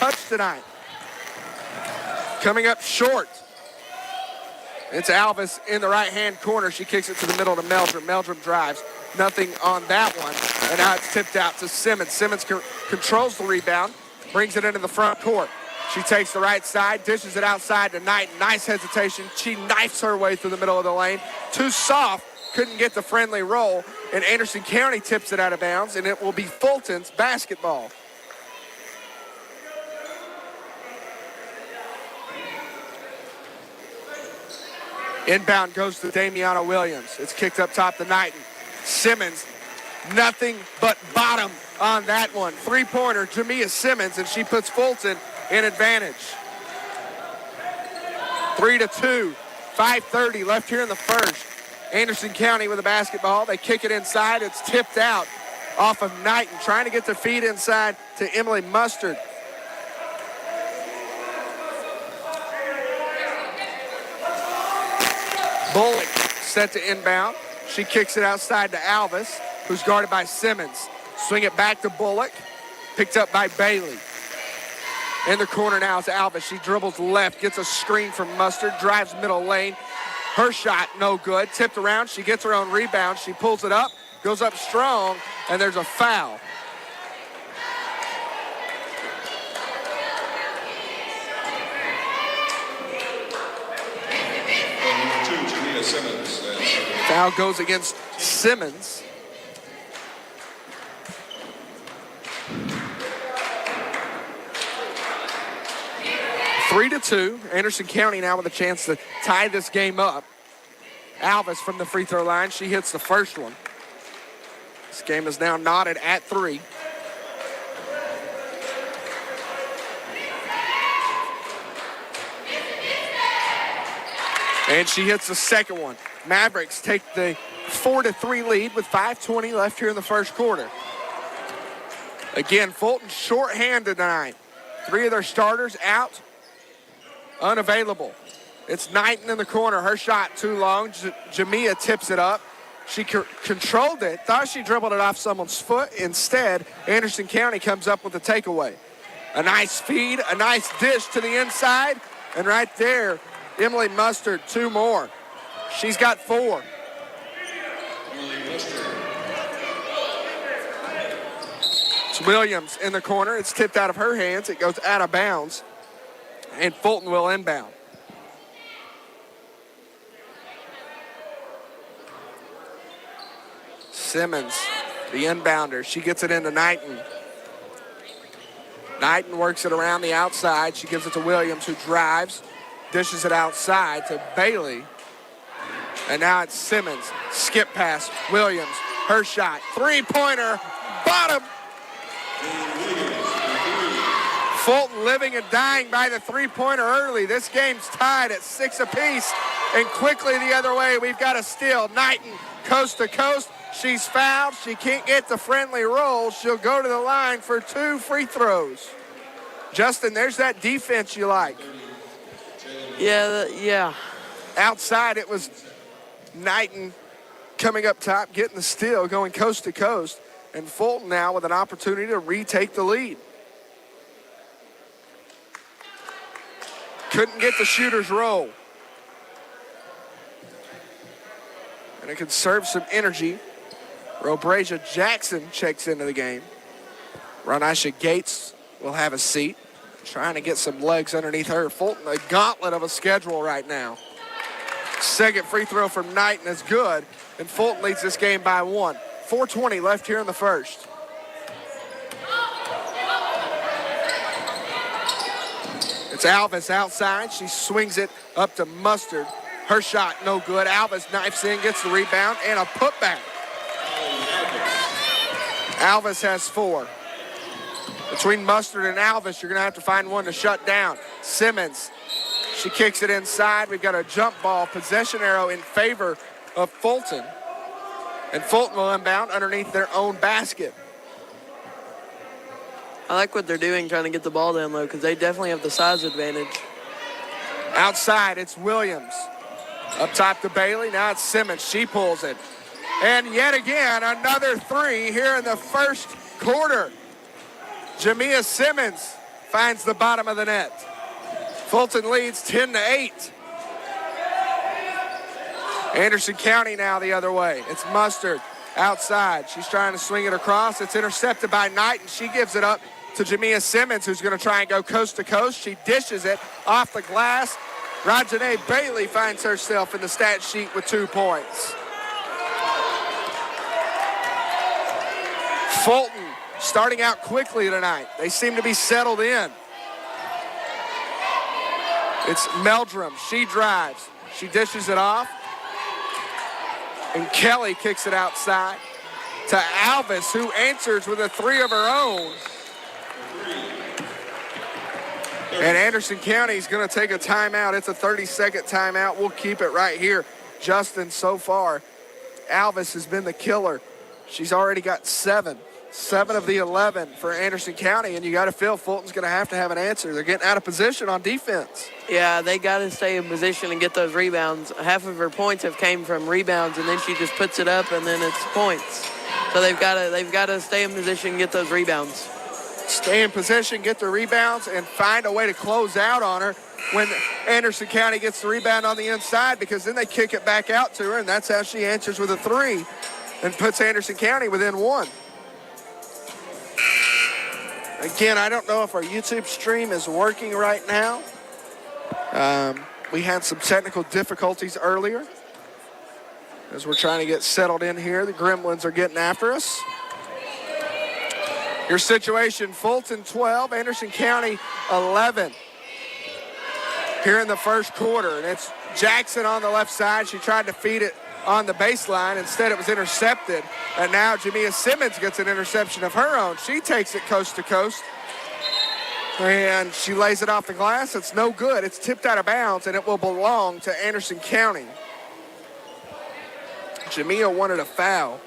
touch tonight. Coming up short. It's Alvis in the right-hand corner. She kicks it to the middle to Meldrum. Meldrum drives. Nothing on that one. And now it's tipped out to Simmons. Simmons controls the rebound, brings it into the front court. She takes the right side, dishes it outside to Knight. Nice hesitation. She knifes her way through the middle of the lane. Too soft. Couldn't get the friendly roll. And Anderson County tips it out of bounds, and it will be Fulton's basketball. Inbound goes to Damiana Williams. It's kicked up top to Knighton. Simmons, nothing but bottom on that one. Three-pointer, Jamia Simmons, and she puts Fulton in advantage. 3-2, 5:30 left here in the first. Anderson County with the basketball. They kick it inside. It's tipped out off of Knighton, trying to get their feet inside to Emily Mustard. Bullock set to inbound. She kicks it outside to Alvis, who's guarded by Simmons. Swing it back to Bullock. Picked up by Bailey. In the corner now is Alvis. She dribbles left, gets a screen from Mustard, drives middle lane. Her shot, no good. Tipped around. She gets her own rebound. She pulls it up, goes up strong, and there's a foul. Foul goes against Simmons. Three to 2. Anderson County now with a chance to tie this game up. Alvis from the free throw line. She hits the first one. This game is now knotted at 3. And she hits the second one. Mavericks take the 4-3 lead with 5:20 left here in the first quarter. Again, Fulton shorthanded tonight. 3 of their starters out, unavailable. It's Knighton in the corner. Her shot too long. Jamia tips it up. She controlled it, thought she dribbled it off someone's foot. Instead, Anderson County comes up with a takeaway. A nice feed, a nice dish to the inside, and right there, Emily Mustard, 2 more. She's got 4. It's Williams in the corner. It's tipped out of her hands. It goes out of bounds, and Fulton will inbound. Simmons, the inbounder. She gets it into Knighton. Knighton works it around the outside. She gives it to Williams, who drives, dishes it outside to Bailey. And now it's Simmons. Skip pass. Williams. Her shot. Three-pointer. Bottom. Fulton living and dying by the three-pointer early. This game's tied at 6 apiece. And quickly the other way, we've got a steal. Knighton, coast to coast. She's fouled. She can't get the friendly roll. She'll go to the line for 2 free throws. Justin, there's that defense you like. Yeah. Outside, it was Knighton coming up top, getting the steal, going coast to coast. And Fulton now with an opportunity to retake the lead. Couldn't get the shooter's roll. And it could serve some energy. Robrasia Jackson checks into the game. Ronisha Gates will have a seat, trying to get some legs underneath her. Fulton, a gauntlet of a schedule right now. Second free throw from Knighton is good, and Fulton leads this game by 1. 4:20 left here in the first. It's Alvis outside. She swings it up to Mustard. Her shot no good. Alvis knifes in, gets the rebound, and a putback. Alvis has 4. Between Mustard and Alvis, you're going to have to find one to shut down. Simmons, she kicks it inside. We've got a jump ball, possession arrow in favor of Fulton. And Fulton will inbound underneath their own basket. I like what they're doing, trying to get the ball down low, because they definitely have the size advantage. Outside, it's Williams. Up top to Bailey. Now it's Simmons. She pulls it. And yet again, another 3 here in the first quarter. Jamia Simmons, finds the bottom of the net. Fulton leads 10-8. Anderson County now the other way. It's Mustard outside. She's trying to swing it across. It's intercepted by Knight, and she gives it up to Jamia Simmons, who's going to try and go coast to coast. She dishes it off the glass. Rajane Bailey finds herself in the stat sheet with 2 points. Fulton starting out quickly tonight. They seem to be settled in. It's Meldrum. She drives. She dishes it off. And Kelly kicks it outside to Alvis, who answers with a 3 of her own. And Anderson County is going to take a timeout. It's a 30-second timeout. We'll keep it right here. Justin, so far, Alvis has been the killer. She's already got 7 of the 11 for Anderson County, and you got to feel Fulton's going to have an answer. They're getting out of position on defense. Yeah, they got to stay in position and get those rebounds. Half of her points have came from rebounds, and then she just puts it up, and then it's points. So they've got to stay in position and get those rebounds. Stay in position, get the rebounds, and find a way to close out on her when Anderson County gets the rebound on the inside, because then they kick it back out to her, and that's how she answers with a 3 and puts Anderson County within 1. Again, I don't know if our YouTube stream is working right now. We had some technical difficulties earlier as we're trying to get settled in here. The Gremlins are getting after us. Your situation, Fulton 12, Anderson County 11 here in the first quarter. And it's Jackson on the left side. She tried to feed it on the baseline. Instead, it was intercepted. And now Jamia Simmons gets an interception of her own. She takes it coast to coast. And she lays it off the glass. It's no good. It's tipped out of bounds, and it will belong to Anderson County. Jamia wanted a foul.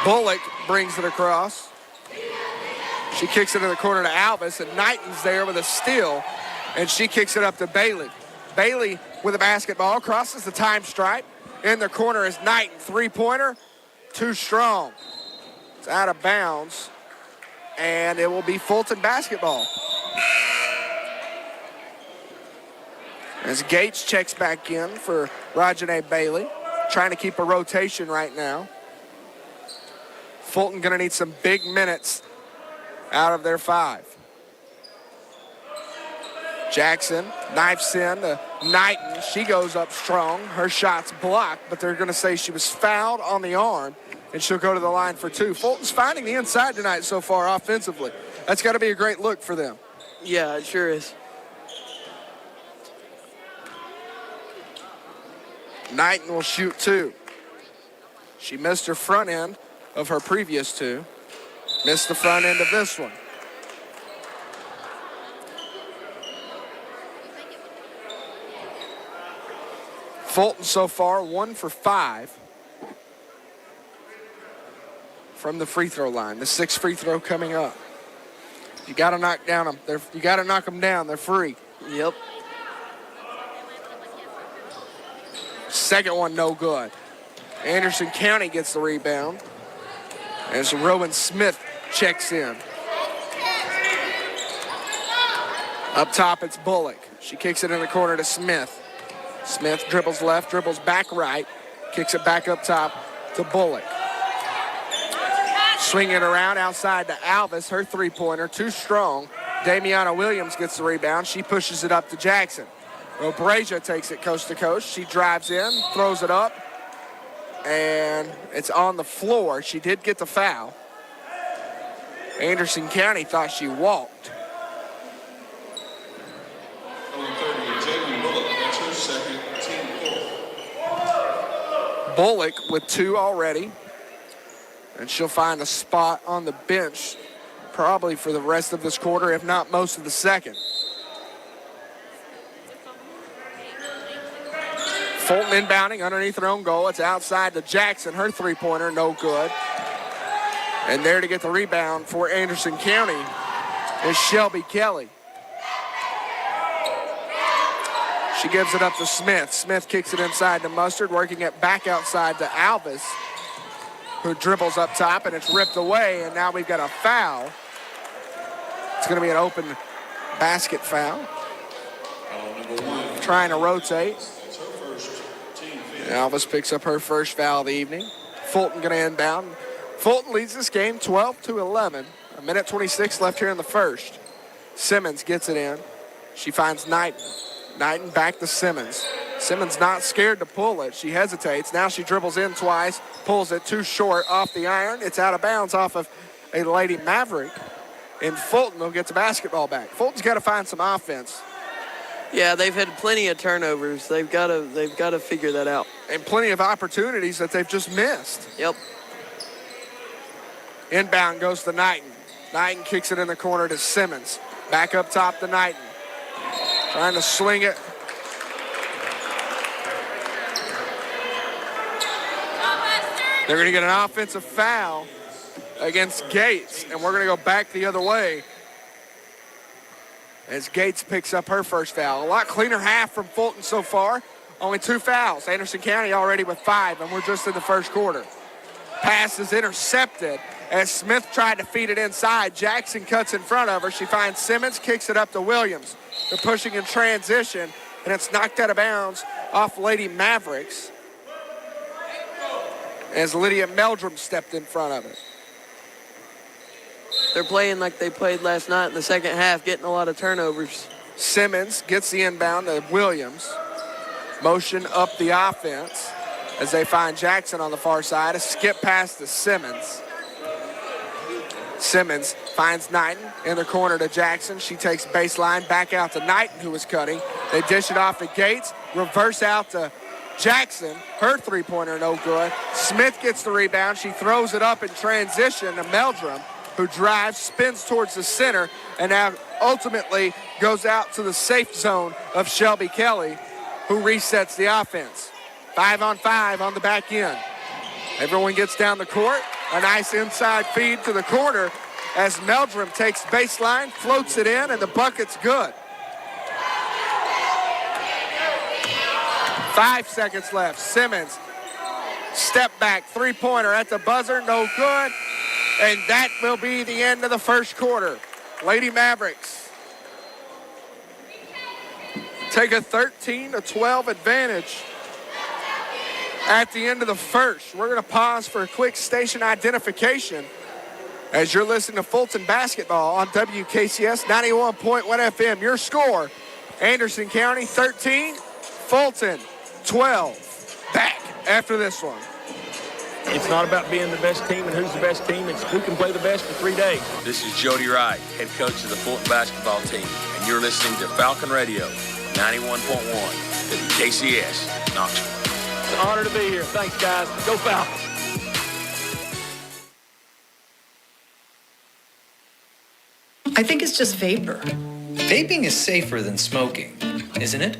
Bullock brings it across. She kicks it in the corner to Alvis, and Knighton's there with a steal, and she kicks it up to Bailey. Bailey with a basketball, crosses the time stripe. In the corner is Knighton, 3-pointer, too strong. It's out of bounds, and it will be Fulton basketball. As Gates checks back in for Rajane Bailey, trying to keep a rotation right now. Fulton going to need some big minutes out of their 5. Jackson knifes in to Knighton. She goes up strong. Her shot's blocked, but they're going to say she was fouled on the arm, and she'll go to the line for 2. Fulton's finding the inside tonight so far offensively. That's got to be a great look for them. Yeah, it sure is. Knighton will shoot 2. She missed her front end of her previous 2. Missed the front end of this one. Fulton so far 1 for 5 from the free throw line. The 6th free throw coming up. You got to knock down them. You got to knock them down. They're free. Yep. Second one, no good. Anderson County gets the rebound as Rowan Smith checks in. Up top, it's Bullock. She kicks it in the corner to Smith. Smith dribbles left, dribbles back right, kicks it back up top to Bullock. Swinging it around outside to Alvis, her 3-pointer, too strong. Damiana Williams gets the rebound. She pushes it up to Jackson. Obrasia takes it coast to coast. She drives in, throws it up, and it's on the floor. She did get the foul. Anderson County thought she walked. Bullock with 2 already, and she'll find a spot on the bench probably for the rest of this quarter, if not most of the second. Fulton inbounding underneath her own goal. It's outside to Jackson. Her 3-pointer, no good. And there to get the rebound for Anderson County is Shelby Kelly. She gives it up to Smith. Smith kicks it inside to Mustard, working it back outside to Alvis. who dribbles up top, and it's ripped away, and now we've got a foul. It's going to be an open basket foul. Trying to rotate. Alvis picks up her first foul of the evening. Fulton going to inbound. Fulton leads this game 12-11. A minute 26 left here in the first. Simmons gets it in. She finds Knighton. Knighton back to Simmons. Simmons not scared to pull it. She hesitates. Now she dribbles in twice, pulls it too short off the iron. It's out of bounds off of a Lady Maverick. And Fulton will get the basketball back. Fulton's got to find some offense. Yeah, they've had plenty of turnovers. They've got to figure that out. And plenty of opportunities that they've just missed. Yep. Inbound goes to Knighton. Knighton kicks it in the corner to Simmons. Back up top to Knighton. Trying to sling it. They're going to get an offensive foul against Gates, and we're going to go back the other way as Gates picks up her first foul. A lot cleaner half from Fulton so far. Only 2 fouls. Anderson County already with 5, and we're just in the first quarter. Pass is intercepted as Smith tried to feed it inside. Jackson cuts in front of her. She finds Simmons, kicks it up to Williams. They're pushing in transition, and it's knocked out of bounds off Lady Mavericks as Lydia Meldrum stepped in front of it. They're playing like they played last night in the second half, getting a lot of turnovers. Simmons gets the inbound to Williams. Motion up the offense as they find Jackson on the far side. A skip pass to Simmons. Simmons finds Knighton in the corner to Jackson. She takes baseline back out to Knighton, who was cutting. They dish it off to Gates. Reverse out to Jackson. Her three-pointer no good. Smith gets the rebound. She throws it up in transition to Meldrum, who drives, spins towards the center, and now ultimately goes out to the safe zone of Shelby Kelly, who resets the offense. 5-on-5 on the back end. Everyone gets down the court. A nice inside feed to the corner as Meldrum takes baseline, floats it in, and the bucket's good. 5 seconds left. Simmons, step back, three-pointer at the buzzer, no good. And that will be the end of the first quarter. Lady Mavericks take a 13-12 advantage at the end of the first. We're going to pause for a quick station identification as you're listening to Fulton Basketball on WKCS 91.1 FM. Your score, Anderson County 13, Fulton 12. Back after this one. It's not about being the best team and who's the best team. It's who can play the best for 3 days. This is Jody Wright, head coach of the Fulton basketball team, and you're listening to Falcon Radio 91.1 WKCS Knoxville. It's an honor to be here. Thanks, guys. Go Falcons. I think it's just vapor. Vaping is safer than smoking, isn't it?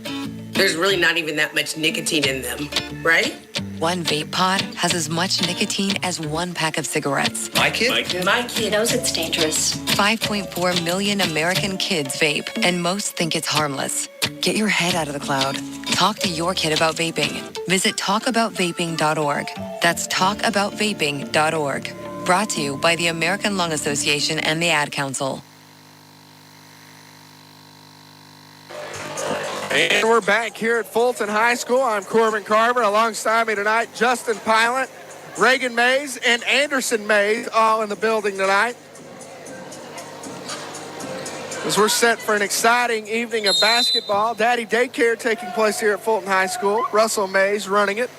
There's really not even that much nicotine in them, right? One vape pod has as much nicotine as 1 pack of cigarettes. My kid? My kid knows it's dangerous. 5.4 million American kids vape, and most think it's harmless. Get your head out of the cloud. Talk to your kid about vaping. Visit talkaboutvaping.org. That's talkaboutvaping.org. Brought to you by the American Lung Association and the Ad Council. And we're back here at Fulton High School. I'm Corbin Carver. Alongside me tonight, Justin Pilot, Reagan Mays, and Anderson Mays, all in the building tonight. As we're set for an exciting evening of basketball. Daddy Daycare taking place here at Fulton High School. Russell Mays running it.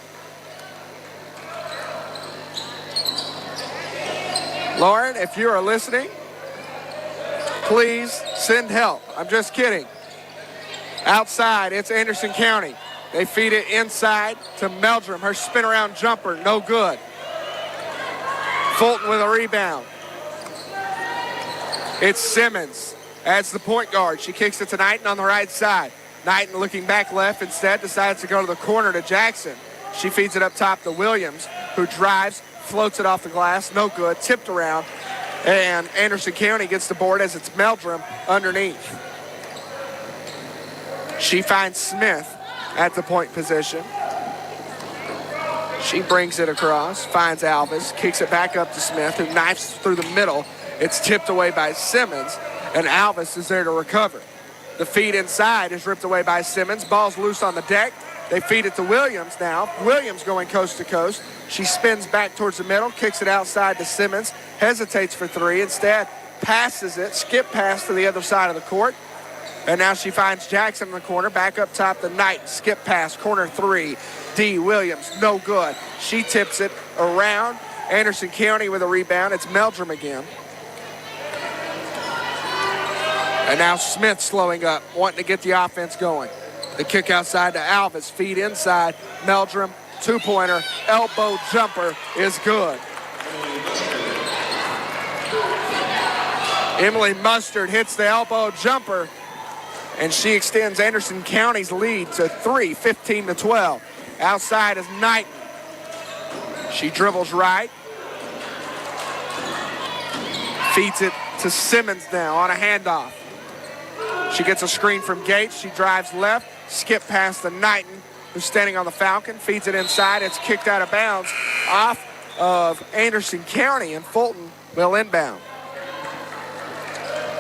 Lauren, if you are listening, please send help. I'm just kidding. Outside, it's Anderson County. They feed it inside to Meldrum. Her spin-around jumper, no good. Fulton with a rebound. It's Simmons. Adds the point guard. She kicks it to Knighton on the right side. Knighton looking back left instead, decides to go to the corner to Jackson. She feeds it up top to Williams, who drives, floats it off the glass, no good, tipped around. And Anderson County gets the board as it's Meldrum underneath. She finds Smith at the point position. She brings it across, finds Alvis, kicks it back up to Smith, who knifes through the middle. It's tipped away by Simmons, and Alvis is there to recover. The feed inside is ripped away by Simmons. Ball's loose on the deck. They feed it to Williams now. Williams going coast to coast. She spins back towards the middle, kicks it outside to Simmons, hesitates for three. Instead, passes it, skip pass to the other side of the court. And now she finds Jackson in the corner. Back up top to Knight. Skip pass, corner three. D. Williams, no good. She tips it around. Anderson County with a rebound. It's Meldrum again. And now Smith slowing up, wanting to get the offense going. The kick outside to Alvis. Feed inside. Meldrum, two-pointer. Elbow jumper is good. Emily Mustard hits the elbow jumper, and she extends Anderson County's lead to 3, 15-12. Outside is Knighton. She dribbles right. Feeds it to Simmons now on a handoff. She gets a screen from Gates. She drives left. Skip past to Knighton, who's standing on the Falcon. Feeds it inside. It's kicked out of bounds off of Anderson County, and Fulton will inbound.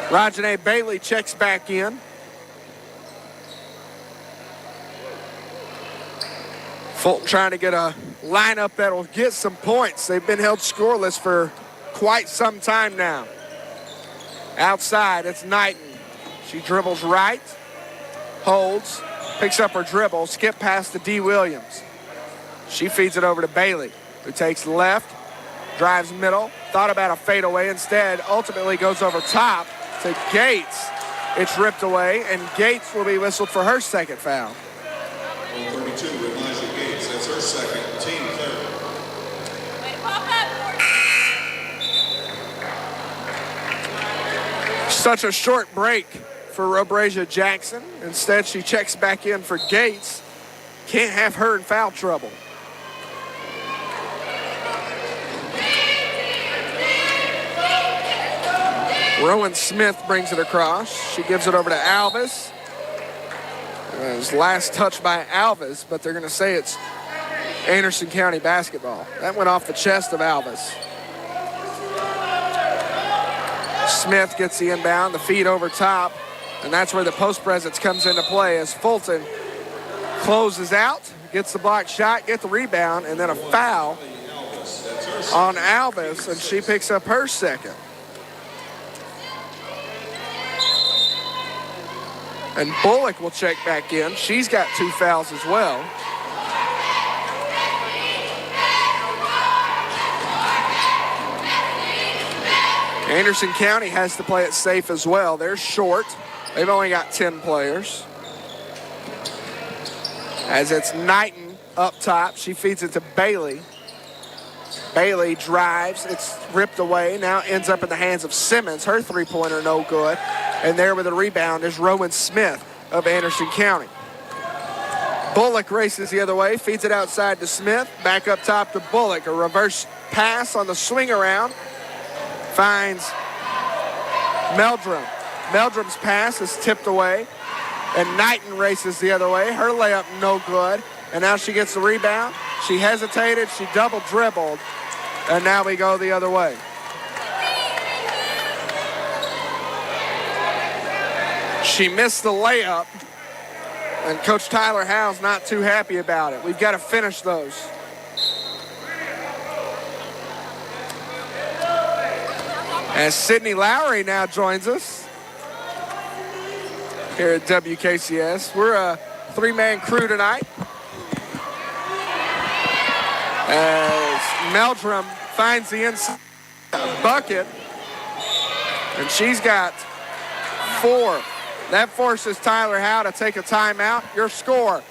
Rajane Bailey checks back in. Fulton trying to get a lineup that will get some points. They've been held scoreless for quite some time now. Outside, it's Knighton. She dribbles right, holds, picks up her dribble, skip past to D. Williams. She feeds it over to Bailey, who takes left, drives middle, thought about a fadeaway, instead ultimately goes over top to Gates. It's ripped away, and Gates will be whistled for her second foul. 32, Elijah Gates, that's her second, team third. Such a short break for Robrasia Jackson. Instead, she checks back in for Gates. Can't have her in foul trouble. Rowan Smith brings it across. She gives it over to Alvis. It was last touch by Alvis, but they're going to say it's Anderson County basketball. That went off the chest of Alvis. Smith gets the inbound, the feed over top, and that's where the post presence comes into play as Fulton closes out, gets the block shot, get the rebound, and then a foul on Alvis, and she picks up her second. And Bullock will check back in. She's got 2 fouls as well. Anderson County has to play it safe as well. They're short. They've only got 10 players. As it's Knighton up top. She feeds it to Bailey. Bailey drives. It's ripped away. Now ends up in the hands of Simmons. Her three-pointer no good. And there with a rebound is Rowan Smith of Anderson County. Bullock races the other way. Feeds it outside to Smith. Back up top to Bullock. A reverse pass on the swing around. Finds Meldrum. Meldrum's pass is tipped away. And Knighton races the other way. Her layup no good. And now she gets the rebound. She hesitated. She double dribbled. And now we go the other way. She missed the layup. And Coach Tyler Howe's not too happy about it. We've got to finish those. As Sydney Lowry now joins us here at WKCS. We're a 3-man crew tonight. As Meldrum finds the inside bucket, and she's got 4. That forces Tyler Howe to take a timeout. Your score,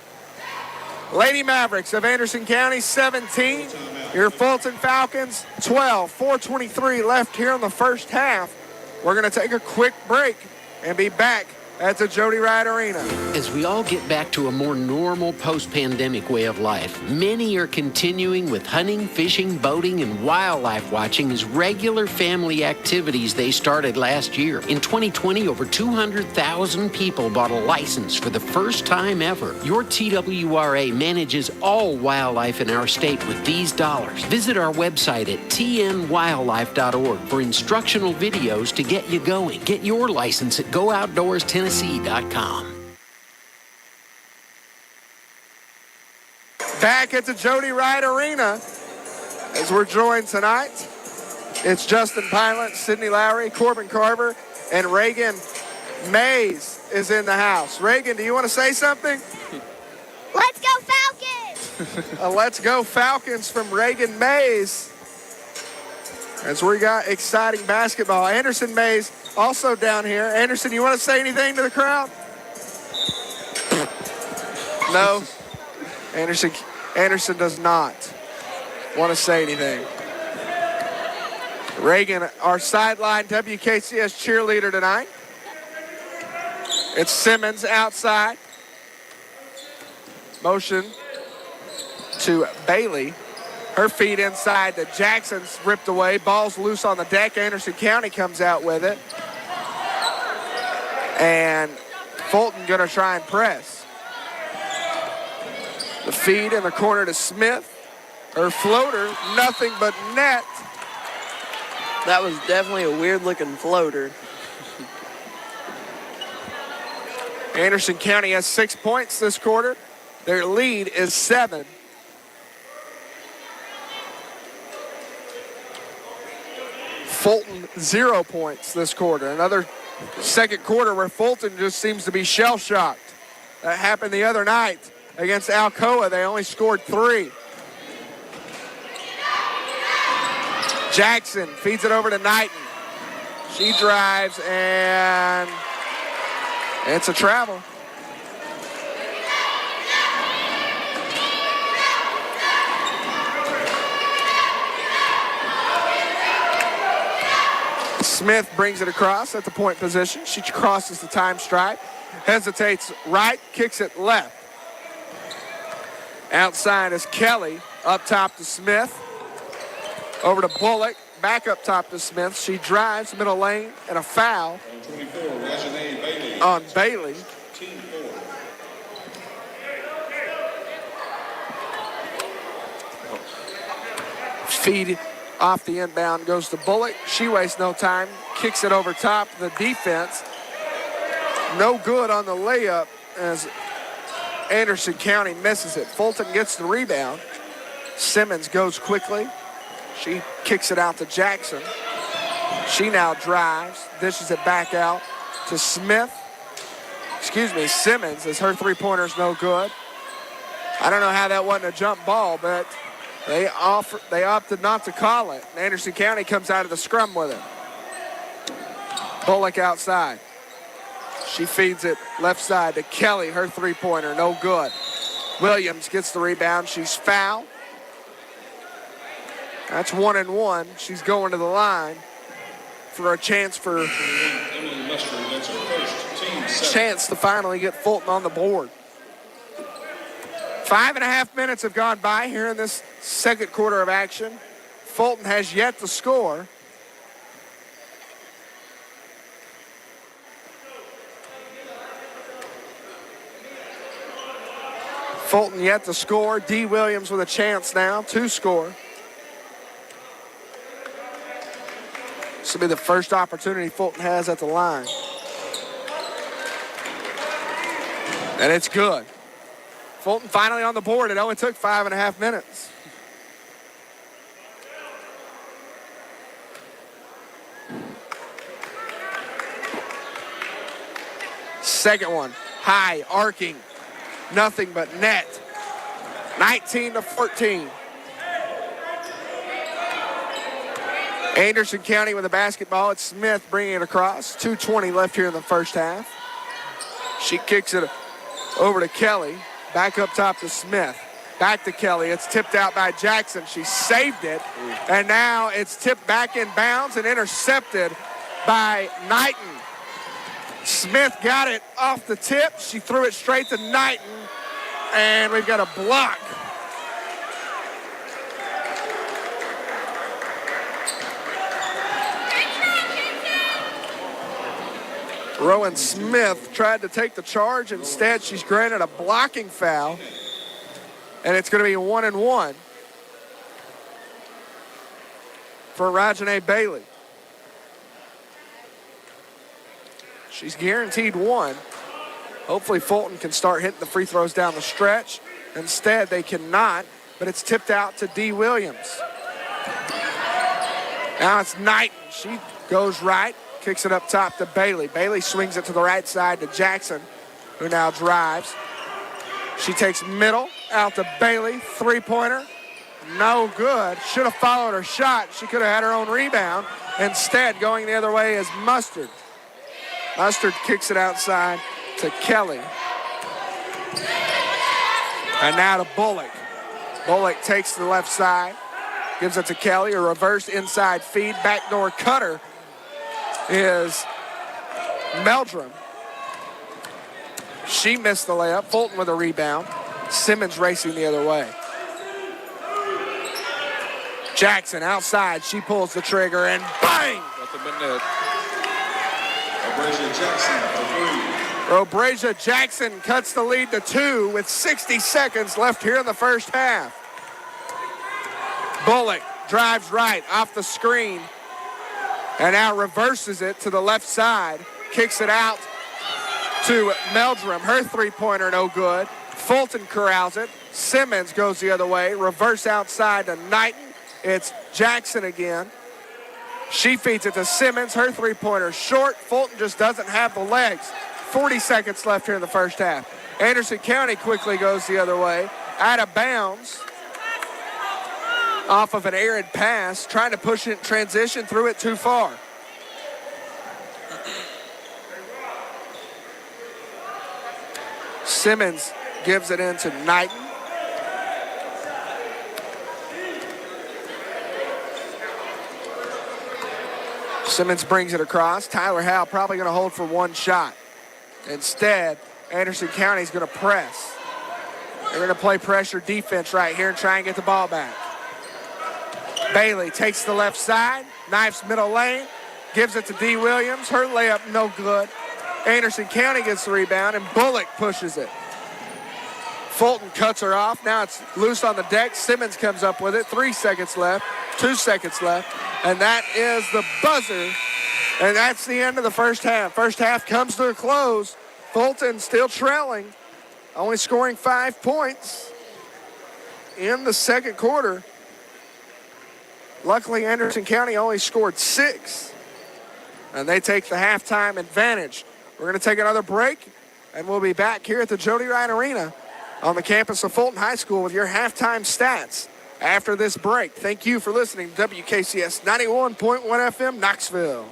Lady Mavericks of Anderson County 17, your Fulton Falcons 12. 4:23 left here in the first half. We're going to take a quick break and be back at the Jody Wright Arena. As we all get back to a more normal post-pandemic way of life, many are continuing with hunting, fishing, boating, and wildlife watching as regular family activities they started last year. In 2020, over 200,000 people bought a license for the first time ever. Your TWRA manages all wildlife in our state with these dollars. Visit our website at tnwildlife.org for instructional videos to get you going. Get your license at GoOutdoorsTennessee.com. Back at the Jody Wright Arena, as we're joined tonight, it's Justin Pilot, Sydney Lowry, Corbin Carver, and Reagan Mays is in the house. Reagan, do you want to say something? Let's go Falcons! Let's go Falcons from Reagan Mays. As we got exciting basketball. Anderson Mays also down here. Anderson, you want to say anything to the crowd? No. Anderson does not want to say anything. Reagan, our sideline WKCS cheerleader tonight. It's Simmons outside. Motion to Bailey. Her feet inside to Jackson's ripped away. Ball's loose on the deck. Anderson County comes out with it. And Fulton going to try and press. The feed in the corner to Smith. Her floater, nothing but net. That was definitely a weird-looking floater. Anderson County has 6 points this quarter. Their lead is 7. Fulton 0 points this quarter. Another second quarter where Fulton just seems to be shell-shocked. That happened the other night against Alcoa. They only scored 3. Jackson feeds it over to Knighton. She drives, and it's a travel. Smith brings it across at the point position. She crosses the time stripe, hesitates right, kicks it left. Outside is Kelly, up top to Smith. Over to Bullock, back up top to Smith. She drives middle lane, and a foul on Bailey. Feed off the inbound goes to Bullock. She wastes no time, kicks it over top of the defense. No good on the layup as Anderson County misses it. Fulton gets the rebound. Simmons goes quickly. She kicks it out to Jackson. She now drives, dishes it back out to Simmons, as her three-pointer's no good. I don't know how that wasn't a jump ball, but they opted not to call it. Anderson County comes out of the scrum with it. Bullock outside. She feeds it left side to Kelly, her three-pointer, no good. Williams gets the rebound. She's fouled. That's 1 and 1. She's going to the line for a chance to finally get Fulton on the board. 5.5 minutes have gone by here in this second quarter of action. Fulton has yet to score. Fulton yet to score. D. Williams with a chance now to score. This will be the first opportunity Fulton has at the line. And it's good. Fulton finally on the board. It only took 5.5 minutes. Second one, high, arcing, nothing but net. 19-14. Anderson County with the basketball. It's Smith bringing it across. 2:20 left here in the first half. She kicks it over to Kelly. Back up top to Smith. Back to Kelly. It's tipped out by Jackson. She saved it. And now it's tipped back in bounds and intercepted by Knighton. Smith got it off the tip. She threw it straight to Knighton, and we've got a block. Rowan Smith tried to take the charge. Instead, she's granted a blocking foul, and it's going to be 1-1 for Rajane Bailey. She's guaranteed one. Hopefully Fulton can start hitting the free throws down the stretch. Instead, they cannot, but it's tipped out to D. Williams. Now it's Knighton. She goes right, kicks it up top to Bailey. Bailey swings it to the right side to Jackson, who now drives. She takes middle out to Bailey. Three-pointer, no good. Should have followed her shot. She could have had her own rebound. Instead, going the other way is Mustard. Mustard kicks it outside to Kelly. And now to Bullock. Bullock takes to the left side, gives it to Kelly. A reverse inside feed, backdoor cutter is Meldrum. She missed the layup. Fulton with a rebound. Simmons racing the other way. Jackson outside. She pulls the trigger and bang! Robrasia Jackson cuts the lead to 2 with 60 seconds left here in the first half. Bullock drives right off the screen and now reverses it to the left side. Kicks it out to Meldrum. Her three-pointer no good. Fulton corrals it. Simmons goes the other way. Reverse outside to Knighton. It's Jackson again. She feeds it to Simmons. Her three-pointer short. Fulton just doesn't have the legs. 40 seconds left here in the first half. Anderson County quickly goes the other way. Out of bounds. Off of an errant pass. Trying to push it in transition. Threw it too far. Simmons gives it in to Knighton. Simmons brings it across. Tyler Howe probably going to hold for one shot. Instead, Anderson County's going to press. They're going to play pressure defense right here and try and get the ball back. Bailey takes the left side, knifes middle lane, gives it to D. Williams. Her layup no good. Anderson County gets the rebound, and Bullock pushes it. Fulton cuts her off. Now it's loose on the deck. Simmons comes up with it. 3 seconds left. 2 seconds left. And that is the buzzer. And that's the end of the first half. First half comes to a close. Fulton still trailing, only scoring 5 points in the second quarter. Luckily, Anderson County only scored 6. And they take the halftime advantage. We're going to take another break, and we'll be back here at the Jody Wright Arena on the campus of Fulton High School with your halftime stats after this break. Thank you for listening to WKCS 91.1 FM, Knoxville.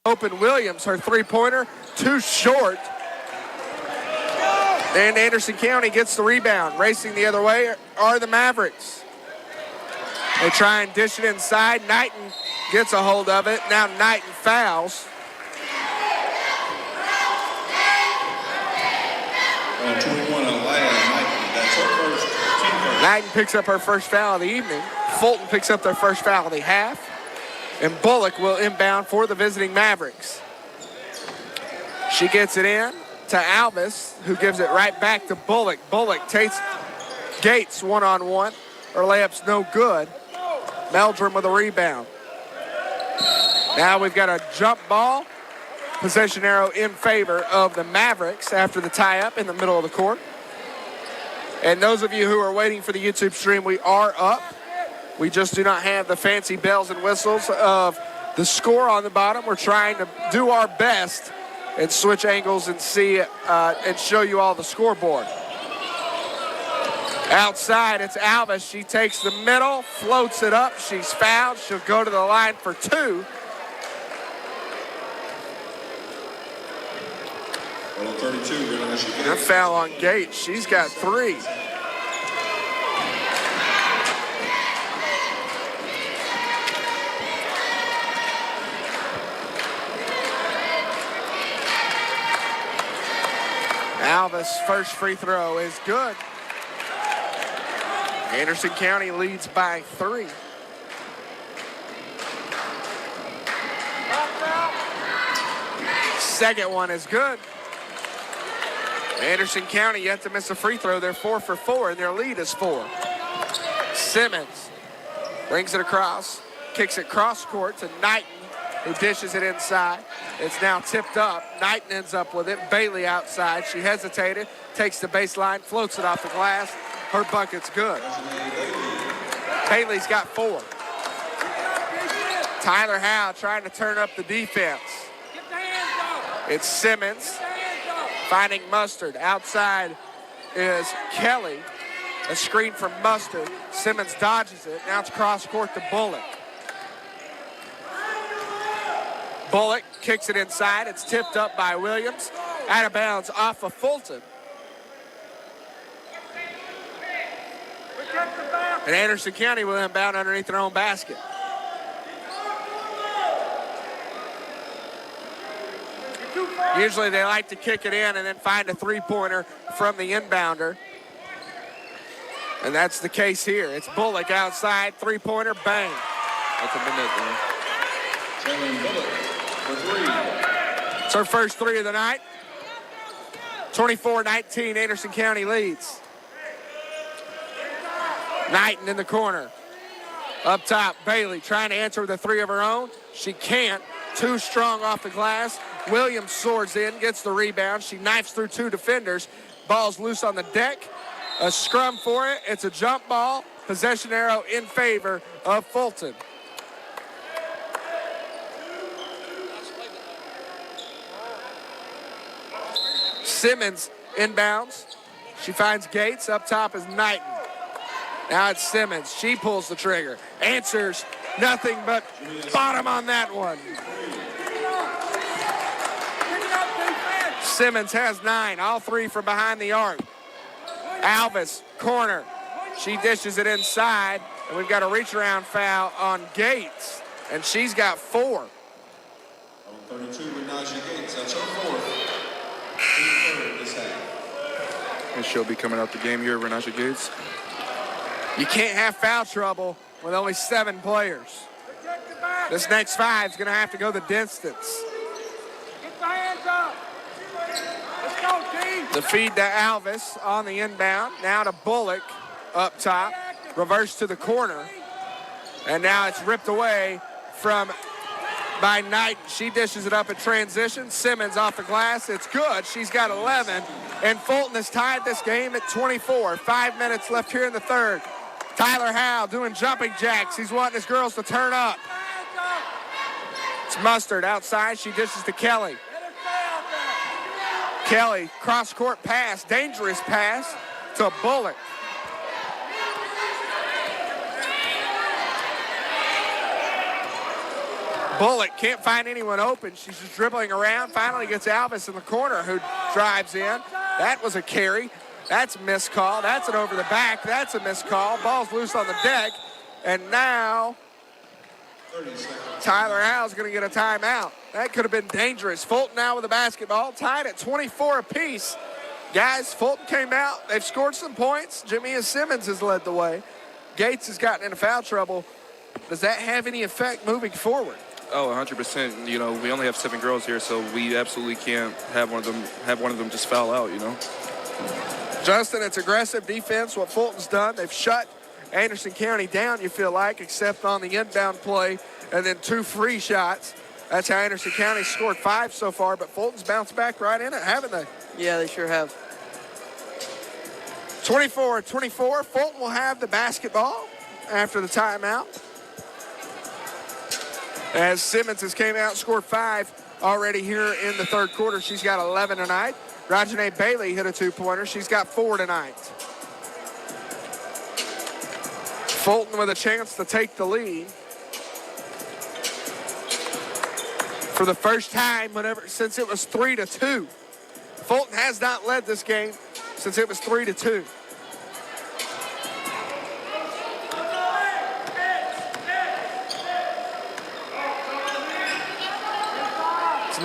open Williams. Her three-pointer, too short. And Anderson County gets the rebound. Racing the other way are the Mavericks. They try and dish it inside. Knighton gets a hold of it. Now Knighton fouls. 21, Alaya Knighton. That's her first team foul. Knighton picks up her first foul of the evening. Fulton picks up their first foul of the half. And Bullock will inbound for the visiting Mavericks. She gets it in to Alvis, who gives it right back to Bullock. Bullock takes Gates one-on-one. Her layup's no good. Meldrum with a rebound. Now we've got a jump ball. Possession arrow in favor of the Mavericks after the tie-up in the middle of the court. And those of you who are waiting for the YouTube stream, we are up. We just do not have the fancy bells and whistles of the score on the bottom. We're trying to do our best and switch angles and see and show you all the scoreboard. Outside, it's Alvis. She takes the middle, floats it up. She's fouled. She'll go to the line for two. Well, 32, Renasha Gates. And a foul on Gates. She's got three. Alvis' first free throw is good. Anderson County leads by 3. Second one is good. Anderson County yet to miss a free throw. They're 4 for 4, and their lead is 4. Simmons brings it across, kicks it cross court to Knighton, who dishes it inside. It's now tipped up. Knighton ends up with it. Bailey outside. She hesitated, takes the baseline, floats it off the glass. Her bucket's good. Bailey's got 4. Tyler Howe trying to turn up the defense. It's Simmons finding Mustard. Outside is Kelly. A screen from Mustard. Simmons dodges it. Now it's cross court to Bullock. Bullock kicks it inside. It's tipped up by Williams. Out of bounds off of Fulton. And Anderson County will inbound underneath their own basket. Usually they like to kick it in and then find a three-pointer from the inbounder. And that's the case here. It's Bullock outside, three-pointer, bang. That's a minute there. Jalen Bullock for 3. It's her first 3 of the night. 24-19, Anderson County leads. Knighton in the corner. Up top, Bailey trying to answer with a 3 of her own. She can't. Too strong off the glass. Williams soars in, gets the rebound. She knifes through 2 defenders. Ball's loose on the deck. A scrum for it. It's a jump ball. Possession arrow in favor of Fulton. Simmons inbounds. She finds Gates. Up top is Knighton. Now it's Simmons. She pulls the trigger. Answers nothing but bottom on that one. Simmons has 9. All 3 from behind the arc. Alvis, corner. She dishes it inside. And we've got a reach-around foul on Gates. And she's got 4. 32, Renasha Gates. That's her 4th. Team 3rd this half. And she'll be coming out the game here, Renasha Gates. You can't have foul trouble with only 7 players. This next 5 is going to have to go the distance. Get the hands up. Let's go, team. The feed to Alvis on the inbound. Now to Bullock up top. Reverse to the corner. And now it's ripped away by Knight. She dishes it up in transition. Simmons off the glass. It's good. She's got 11. And Fulton has tied this game at 24. 5 minutes left here in the third. Tyler Howe doing jumping jacks. He's wanting his girls to turn up. It's Mustard outside. She dishes to Kelly. Kelly, cross-court pass, dangerous pass to Bullock. Bullock can't find anyone open. She's just dribbling around. Finally gets Alvis in the corner, who drives in. That was a carry. That's a missed call. That's an over the back. That's a missed call. Ball's loose on the deck. And now Tyler Howe's going to get a timeout. That could have been dangerous. Fulton now with the basketball, tied at 24 apiece. Guys, Fulton came out. They've scored some points. Jamia Simmons has led the way. Gates has gotten into foul trouble. Does that have any effect moving forward? Oh, 100%. You know, we only have 7 girls here, so we absolutely can't have one of them just foul out, you know. Justin, it's aggressive defense, what Fulton's done. They've shut Anderson County down, you feel like, except on the inbound play and then 2 free shots. That's how Anderson County scored 5 so far, but Fulton's bounced back right in it, haven't they? Yeah, they sure have. 24-24, Fulton will have the basketball after the timeout. As Simmons has came out, scored 5 already here in the third quarter. She's got 11 tonight. Rajane Bailey hit a 2-pointer. She's got 4 tonight. Fulton with a chance to take the lead. For the first time since it was 3-2. Fulton has not led this game since it was 3-2.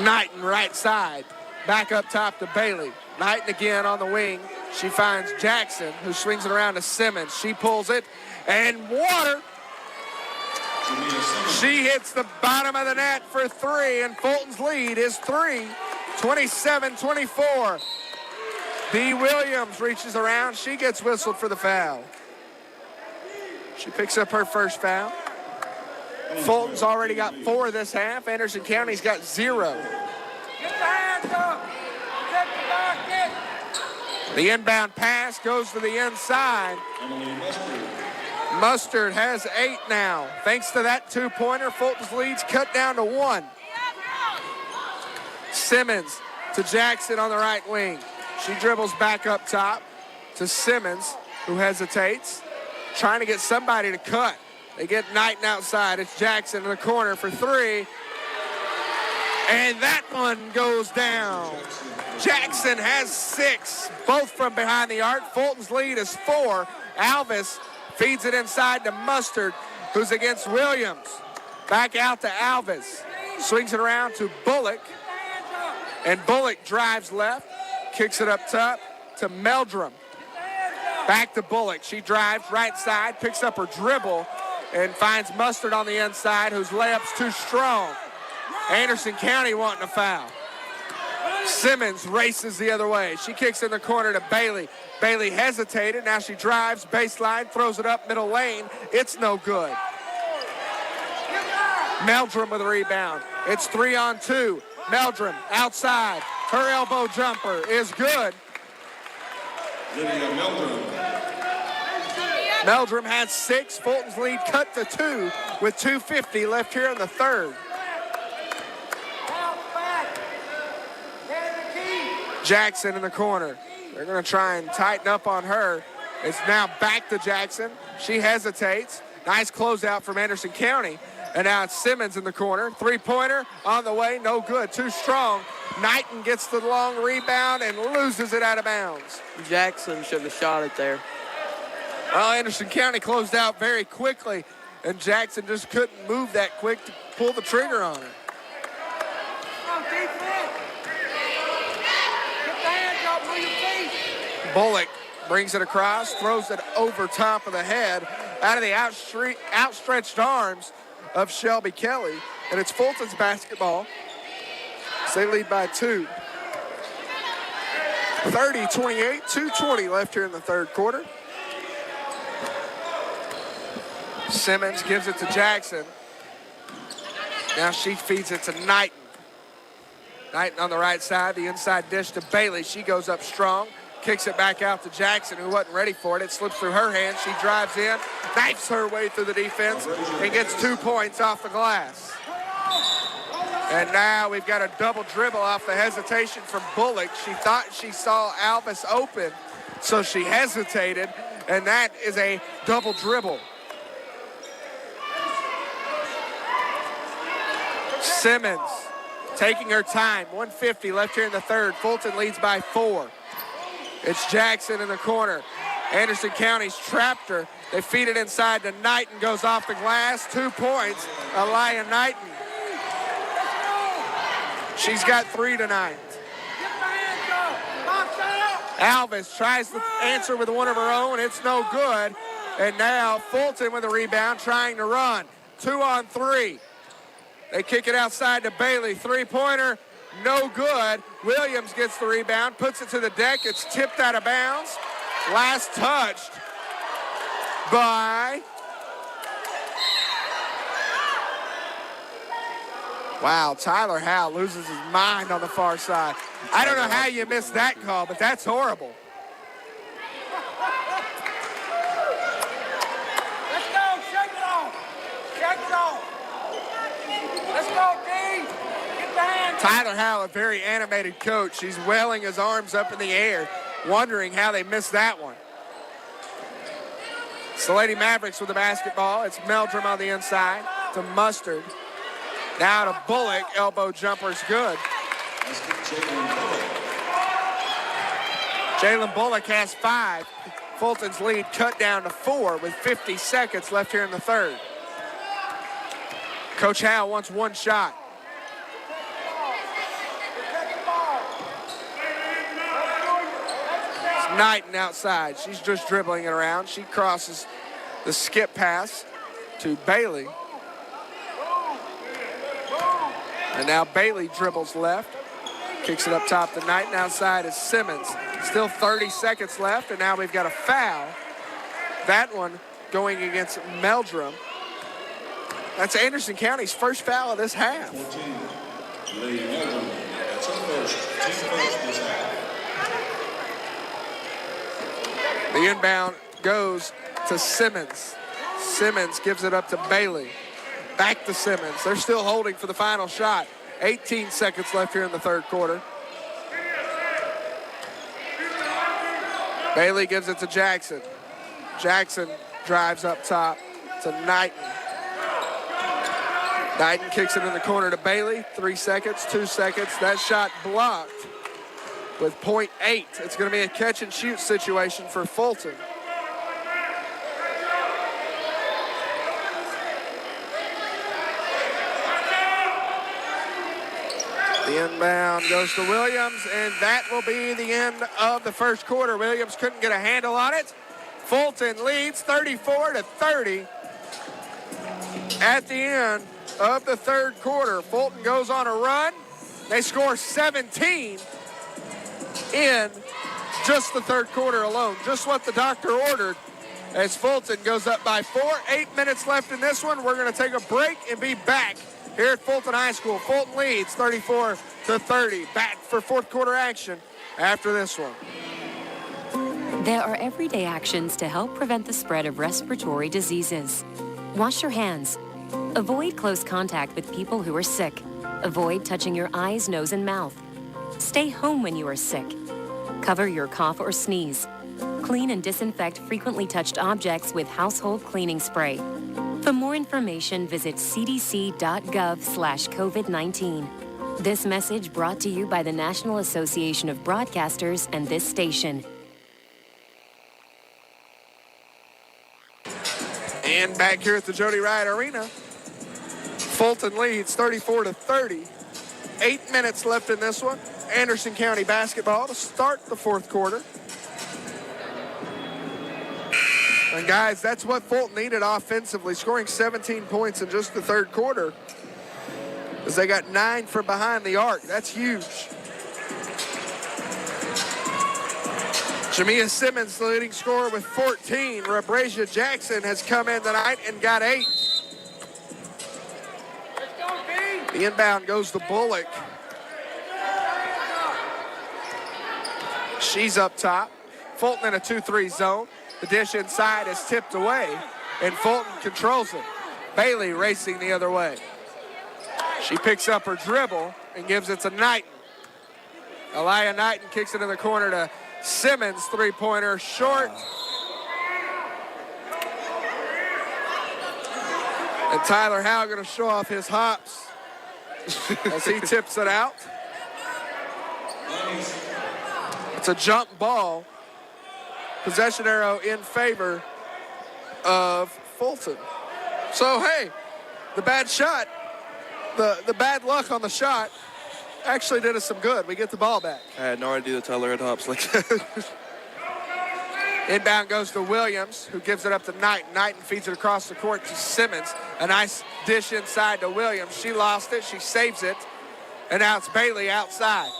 Knighton right side. Back up top to Bailey. Knighton again on the wing. She finds Jackson, who swings it around to Simmons. She pulls it, and water. She hits the bottom of the net for 3, and Fulton's lead is 3, 27-24. B. Williams reaches around. She gets whistled for the foul. She picks up her first foul. Fulton's already got 4 this half. Anderson County's got 0. Get the hands up. Get the basket. The inbound pass goes to the inside. Mustard has 8 now. Thanks to that 2-pointer, Fulton's lead's cut down to 1. Simmons to Jackson on the right wing. She dribbles back up top to Simmons, who hesitates, trying to get somebody to cut. They get Knighton outside. It's Jackson in the corner for 3. And that one goes down. Jackson has 6, both from behind the arc. Fulton's lead is 4. Alvis feeds it inside to Mustard, who's against Williams. Back out to Alvis. Swings it around to Bullock. And Bullock drives left, kicks it up top to Meldrum. Back to Bullock. She drives right side, picks up her dribble, and finds Mustard on the inside, whose layup's too strong. Anderson County wanting a foul. Simmons races the other way. She kicks in the corner to Bailey. Bailey hesitated. Now she drives baseline, throws it up middle lane. It's no good. Meldrum with a rebound. It's 3-on-2. Meldrum outside. Her elbow jumper is good. Meldrum has 6. Fulton's lead cut to 2 with 2:50 left here in the third. Jackson in the corner. They're going to try and tighten up on her. It's now back to Jackson. She hesitates. Nice closeout from Anderson County. And now it's Simmons in the corner. 3-pointer on the way. No good. Too strong. Knighton gets the long rebound and loses it out of bounds. Jackson should have shot it there. Well, Anderson County closed out very quickly, and Jackson just couldn't move that quick to pull the trigger on her. Bullock brings it across, throws it over top of the head, out of the outstretched arms of Shelby Kelly, and it's Fulton's basketball. So they lead by 2. 30-28, 2:20 left here in the third quarter. Simmons gives it to Jackson. Now she feeds it to Knighton. Knighton on the right side, the inside dish to Bailey. She goes up strong, kicks it back out to Jackson, who wasn't ready for it. It slips through her hands. She drives in, knifes her way through the defense, and gets 2 points off the glass. And now we've got a double dribble off the hesitation from Bullock. She thought she saw Alvis open, so she hesitated, and that is a double dribble. Simmons taking her time. 1:50 left here in the third. Fulton leads by 4. It's Jackson in the corner. Anderson County's trapped her. They feed it inside to Knighton. Goes off the glass. 2 points. Aliyah Knighton. She's got 3 tonight. Alvis tries to answer with one of her own. It's no good. And now Fulton with a rebound, trying to run. 2-on-3. They kick it outside to Bailey. 3-pointer, no good. Williams gets the rebound, puts it to the deck. It's tipped out of bounds. Last touched by... Wow, Tyler Howe loses his mind on the far side. I don't know how you missed that call, but that's horrible. Let's go, shake it off. Shake it off. Let's go, D. Get the hand. Tyler Howe, a very animated coach. He's wailing his arms up in the air, wondering how they missed that one. It's the Lady Mavericks with the basketball. It's Meldrum on the inside to Mustard. Now to Bullock. Elbow jumper's good. Jalen Bullock has 5. Fulton's lead cut down to 4 with 50 seconds left here in the third. Coach Howe wants one shot. It's Knighton outside. She's just dribbling it around. She crosses the skip pass to Bailey. And now Bailey dribbles left. Kicks it up top to Knighton. Outside is Simmons. Still 30 seconds left, and now we've got a foul. That one going against Meldrum. That's Anderson County's first foul of this half. The inbound goes to Simmons. Simmons gives it up to Bailey. Back to Simmons. They're still holding for the final shot. 18 seconds left here in the third quarter. Bailey gives it to Jackson. Jackson drives up top to Knighton. Knighton kicks it in the corner to Bailey. 3 seconds, 2 seconds. That shot blocked with .8. It's going to be a catch and shoot situation for Fulton. The inbound goes to Williams, and that will be the end of the first quarter. Williams couldn't get a handle on it. Fulton leads 34-30 at the end of the third quarter. Fulton goes on a run. They score 17 in just the third quarter alone, just what the doctor ordered, as Fulton goes up by 4. 8 minutes left in this one. We're going to take a break and be back here at Fulton High School. Fulton leads 34-30. Back for fourth quarter action after this one. There are everyday actions to help prevent the spread of respiratory diseases. Wash your hands. Avoid close contact with people who are sick. Avoid touching your eyes, nose, and mouth. Stay home when you are sick. Cover your cough or sneeze. Clean and disinfect frequently touched objects with household cleaning spray. For more information, visit cdc.gov/COVID-19. This message brought to you by the National Association of Broadcasters and this station. And back here at the Jody Wright Arena, Fulton leads 34-30. 8 minutes left in this one. Anderson County basketball to start the fourth quarter. And guys, that's what Fulton needed offensively, scoring 17 points in just the third quarter, as they got 9 from behind the arc. That's huge. Jamia Simmons, the leading scorer, with 14. Rabrasia Jackson has come in tonight and got 8. The inbound goes to Bullock. She's up top. Fulton in a 2-3 zone. The dish inside is tipped away, and Fulton controls it. Bailey racing the other way. She picks up her dribble and gives it to Knighton. Aliyah Knighton kicks it in the corner to Simmons. Three-pointer short. And Tyler Howe going to show off his hops. as he tips it out. It's a jump ball. Possession arrow in favor of Fulton. So, hey, the bad shot, the bad luck on the shot actually did us some good. We get the ball back. I had no idea that Tyler had hops like that. Inbound goes to Williams, who gives it up to Knighton. Knighton feeds it across the court to Simmons. A nice dish inside to Williams. She lost it. She saves it. And now it's Bailey outside.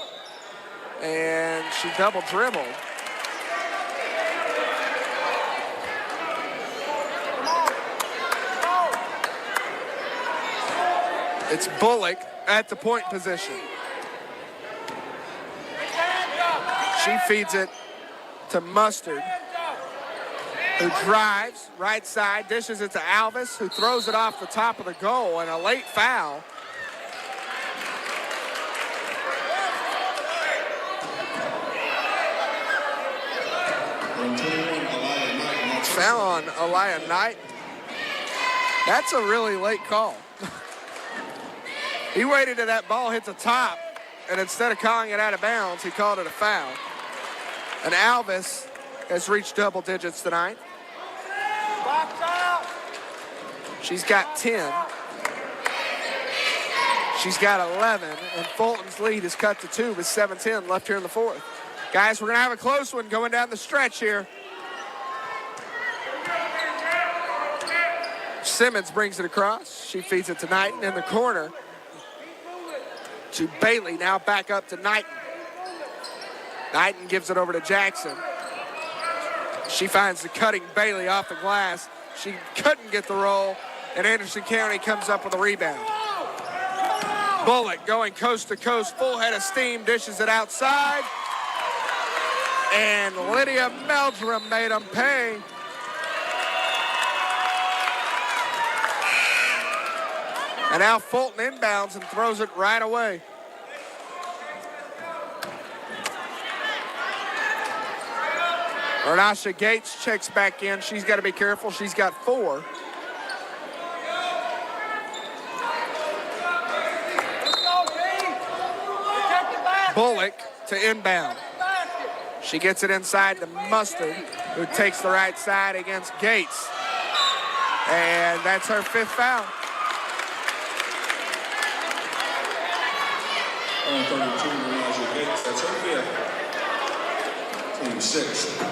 And she double dribbled. It's Bullock at the point position. She feeds it to Mustard, who drives right side, dishes it to Alvis, who throws it off the top of the goal, and a late foul. Foul on Aliyah Knight. That's a really late call. He waited till that ball hit the top, and instead of calling it out of bounds, he called it a foul. And Alvis has reached double digits tonight. She's got 10. She's got 11, and Fulton's lead is cut to 2 with 7:10 left here in the fourth. Guys, we're going to have a close one going down the stretch here. Simmons brings it across. She feeds it to Knighton in the corner. To Bailey, now back up to Knighton. Knighton gives it over to Jackson. She finds the cutting Bailey off the glass. She couldn't get the roll, and Anderson County comes up with a rebound. Bullock going coast to coast, full head of steam, dishes it outside. And Lydia Meldrum made them pay. And now Fulton inbounds and throws it right away. Renasha Gates checks back in. She's got to be careful. She's got 4. Bullock to inbound. She gets it inside to Mustard, who takes the right side against Gates. And that's her 5th foul. On 32, Renasha Gates. That's her 5th. Team 6.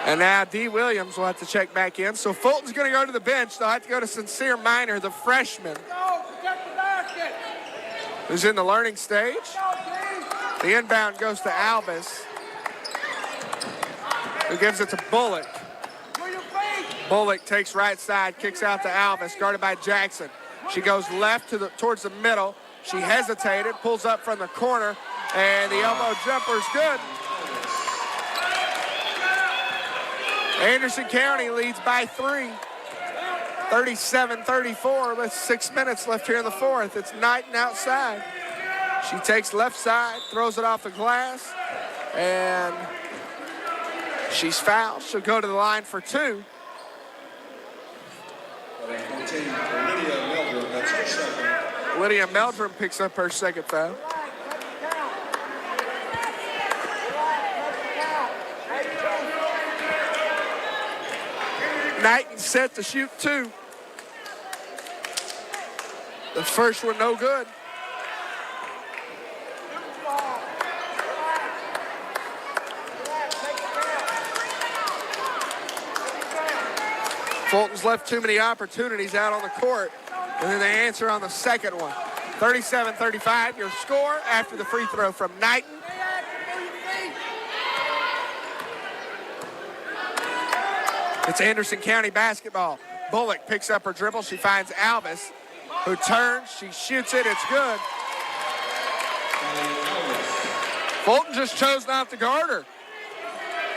And now Dee Williams will have to check back in. So Fulton's going to go to the bench. They'll have to go to Sincere Minor, the freshman, who's in the learning stage. The inbound goes to Alvis, who gives it to Bullock. Bullock takes right side, kicks out to Alvis, guarded by Jackson. She goes left towards the middle. She hesitated, pulls up from the corner, and the elbow jumper's good. Anderson County leads by 3, 37-34 with 6 minutes left here in the fourth. It's Knighton outside. She takes left side, throws it off the glass, and she's fouled. She'll go to the line for 2. Lydia Meldrum picks up her 2nd foul. Knighton set to shoot 2. The first one no good. Fulton's left too many opportunities out on the court, and then they answer on the second one. 37-35, your score after the free throw from Knighton. It's Anderson County basketball. Bullock picks up her dribble. She finds Alvis, who turns. She shoots it. It's good. Fulton just chose not to guard her.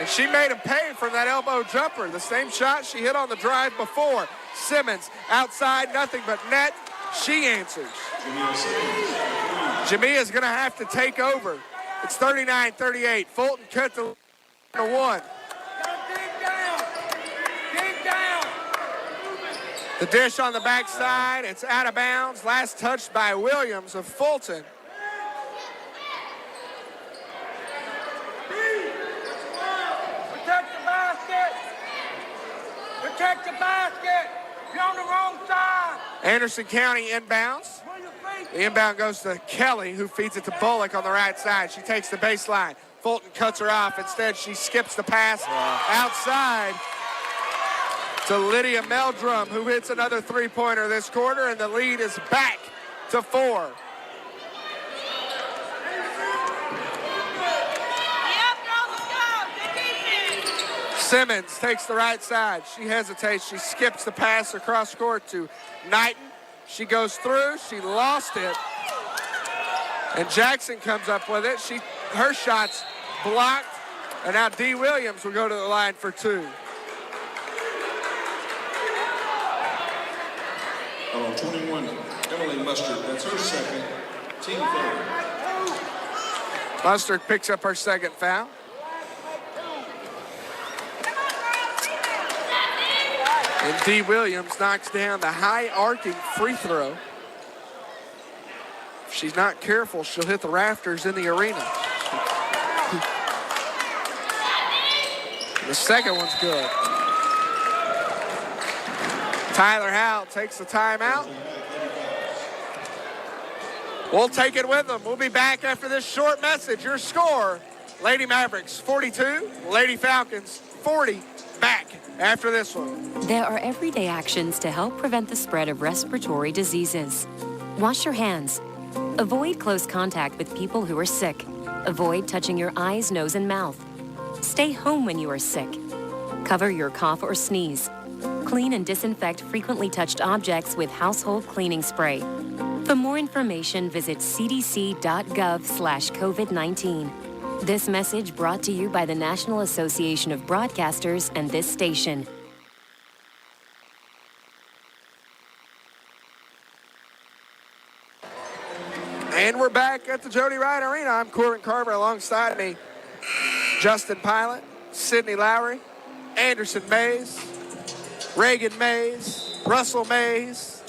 And she made him pay for that elbow jumper. The same shot she hit on the drive before. Simmons outside, nothing but net. She answers. Jamia's going to have to take over. It's 39-38. Fulton cut to 1. The dish on the backside, it's out of bounds. Last touched by Williams of Fulton. Protect the basket. Protect the basket. You're on the wrong side. Anderson County inbounds. The inbound goes to Kelly, who feeds it to Bullock on the right side. She takes the baseline. Fulton cuts her off. Instead, she skips the pass outside to Lydia Meldrum, who hits another three-pointer this quarter, and the lead is back to 4. Simmons takes the right side. She hesitates. She skips the pass across court to Knighton. She goes through. She lost it. And Jackson comes up with it. Her shot's blocked. And now Dee Williams will go to the line for 2. On 21, Emily Mustard. That's her second. Team foul. Mustard picks up her second foul. And Dee Williams knocks down the high arcing free throw. If she's not careful, she'll hit the rafters in the arena. The second one's good. Tyler Howell takes the timeout. We'll take it with them. We'll be back after this short message. Your score, Lady Mavericks 42, Lady Falcons 40. Back after this one. There are everyday actions to help prevent the spread of respiratory diseases. Wash your hands. Avoid close contact with people who are sick. Avoid touching your eyes, nose, and mouth. Stay home when you are sick. Cover your cough or sneeze. Clean and disinfect frequently touched objects with household cleaning spray. For more information, visit cdc.gov/COVID-19. This message brought to you by the National Association of Broadcasters and this station. And we're back at the Jody Wright Arena. I'm Corbin Carver. Alongside me, Justin Pilot, Sydney Lowry, Anderson Mays, Reagan Mays, Russell Mays.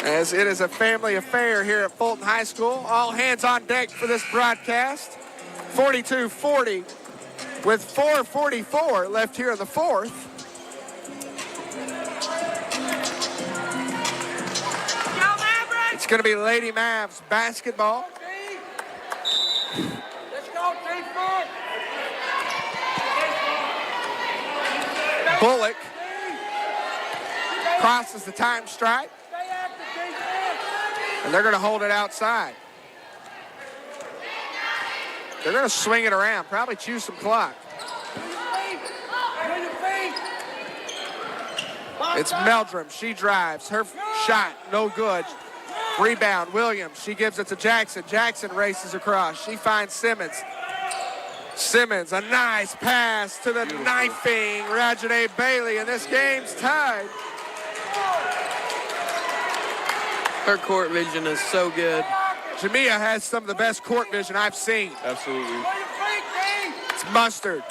As it is a family affair here at Fulton High School. All hands on deck for this broadcast. 42-40 with 4:44 left here in the fourth. It's going to be Lady Mavs basketball. Let's go, defense. Bullock crosses the time stripe. And they're going to hold it outside. They're going to swing it around, probably choose some clock. It's Meldrum. She drives. Her shot, no good. Rebound, Williams. She gives it to Jackson. Jackson races across. She finds Simmons. Simmons, a nice pass to the knifing Rajane Bailey, and this game's tied. Her court vision is so good. Jamia has some of the best court vision I've seen. Absolutely. It's Mustard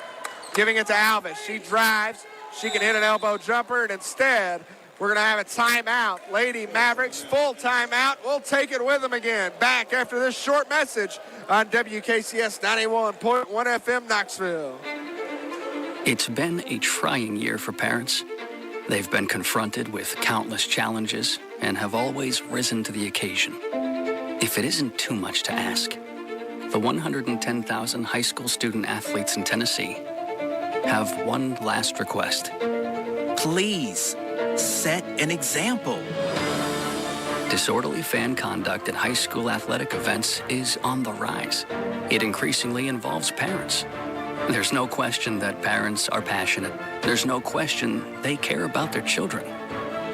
giving it to Alvis. She drives. She can hit an elbow jumper, and instead, we're going to have a timeout. Lady Mavericks, full timeout. We'll take it with them again. Back after this short message on WKCS 91.1 FM Knoxville. It's been a trying year for parents. They've been confronted with countless challenges and have always risen to the occasion. If it isn't too much to ask, the 110,000 high school student athletes in Tennessee have one last request. Please, set an example. Disorderly fan conduct at high school athletic events is on the rise. It increasingly involves parents. There's no question that parents are passionate. There's no question they care about their children.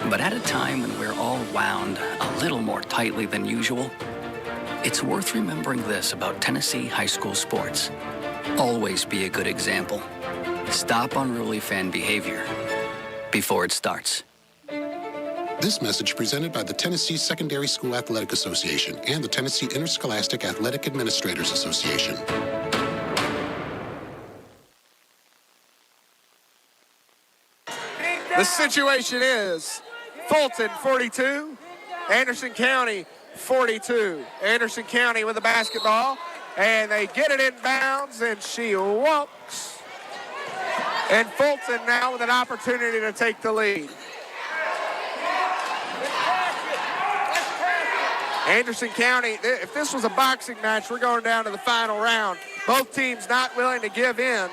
But at a time when we're all wound a little more tightly than usual, it's worth remembering this about Tennessee high school sports. Always be a good example. Stop unruly fan behavior before it starts. This message presented by the Tennessee Secondary School Athletic Association and the Tennessee Interscholastic Athletic Administrators Association. The situation is Fulton 42, Anderson County 42. Anderson County with the basketball, and they get it in bounds, and she walks. And Fulton now with an opportunity to take the lead. Anderson County, if this was a boxing match, we're going down to the final round. Both teams not willing to give in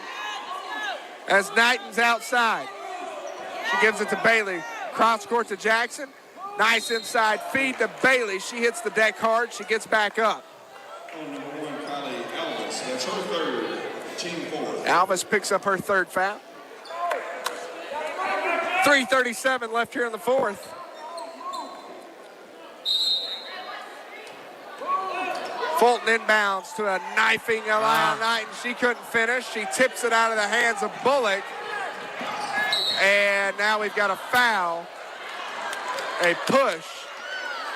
as Knighton's outside. She gives it to Bailey. Cross court to Jackson. Nice inside feed to Bailey. She hits the deck hard. She gets back up. Number 1, Kylie Alvis. That's her third. Team 4. Alvis picks up her third foul. 3:37 left here in the fourth. Fulton inbounds to a knifing Aliyah Knighton. She couldn't finish. She tips it out of the hands of Bullock. And now we've got a foul. A push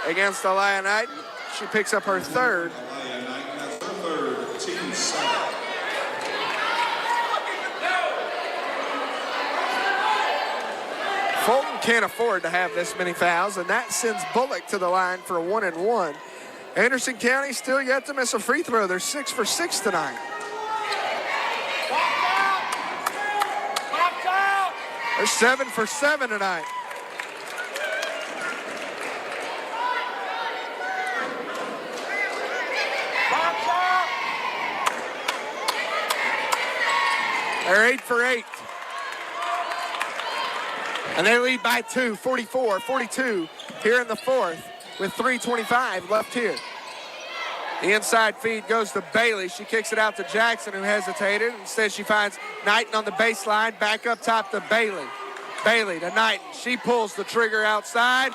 against Aliyah Knighton. She picks up her third. Aliyah Knighton has her third. Team 7. Fulton can't afford to have this many fouls, and that sends Bullock to the line for a 1-and-1. Anderson County still yet to miss a free throw. They're 6 for 6 tonight. They're 7 for 7 tonight. They're 8 for 8. And they lead by 2, 44-42 here in the fourth with 3:25 left here. The inside feed goes to Bailey. She kicks it out to Jackson, who hesitated. Instead, she finds Knighton on the baseline. Back up top to Bailey. Bailey to Knighton. She pulls the trigger outside.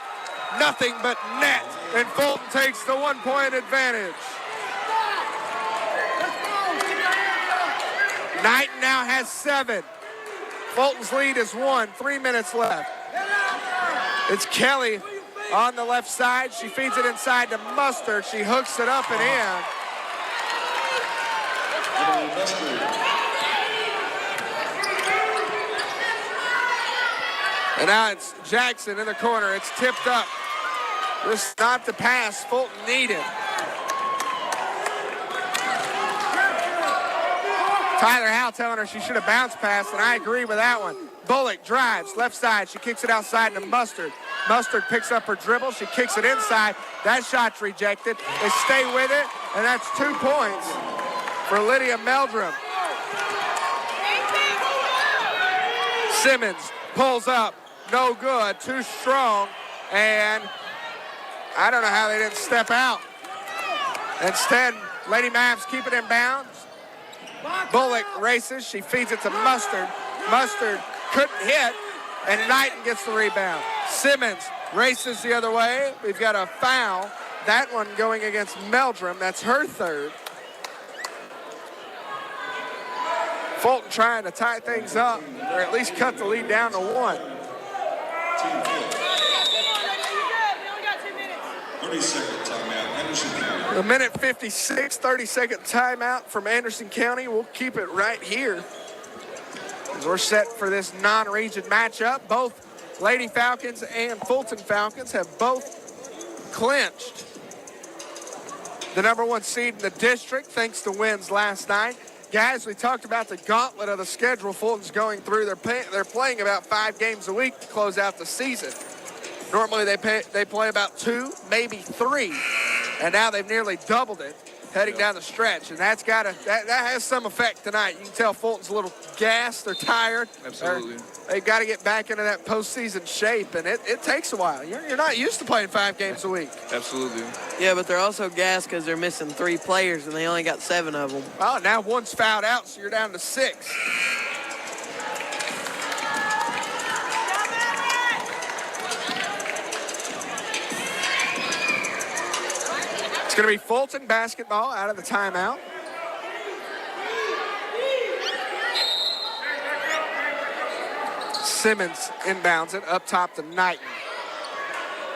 Nothing but net. And Fulton takes the 1-point advantage. Knighton now has 7. Fulton's lead is 1. 3 minutes left. It's Kelly on the left side. She feeds it inside to Mustard. She hooks it up and in. And now it's Jackson in the corner. It's tipped up. This is not the pass Fulton needed. Tyler Howe telling her she should have bounced past, and I agree with that one. Bullock drives, left side. She kicks it outside to Mustard. Mustard picks up her dribble. She kicks it inside. That shot's rejected. They stay with it, and that's 2 points for Lydia Meldrum. Simmons pulls up. No good. Too strong. And I don't know how they didn't step out. Instead, Lady Mavs keep it in bounds. Bullock races. She feeds it to Mustard. Mustard couldn't hit, and Knighton gets the rebound. Simmons races the other way. We've got a foul. That one going against Meldrum. That's her third. Fulton trying to tie things up, or at least cut the lead down to 1. 30-second timeout. Anderson County. A minute 56, 30-second timeout from Anderson County. We'll keep it right here as we're set for this non-region matchup. Both Lady Falcons and Fulton Falcons have both clinched the #1 seed in the district thanks to wins last night. Guys, we talked about the gauntlet of the schedule Fulton's going through. They're playing about 5 games a week to close out the season. Normally they play about 2, maybe 3, and now they've nearly doubled it heading down the stretch, and that has some effect tonight. You can tell Fulton's a little gassed. They're tired. Absolutely. They've got to get back into that postseason shape, and it takes a while. You're not used to playing 5 games a week. Absolutely. Yeah, but they're also gassed because they're missing 3 players, and they only got 7 of them. Well, now one's fouled out, so you're down to 6. It's going to be Fulton basketball out of the timeout. Simmons inbounds it up top to Knighton.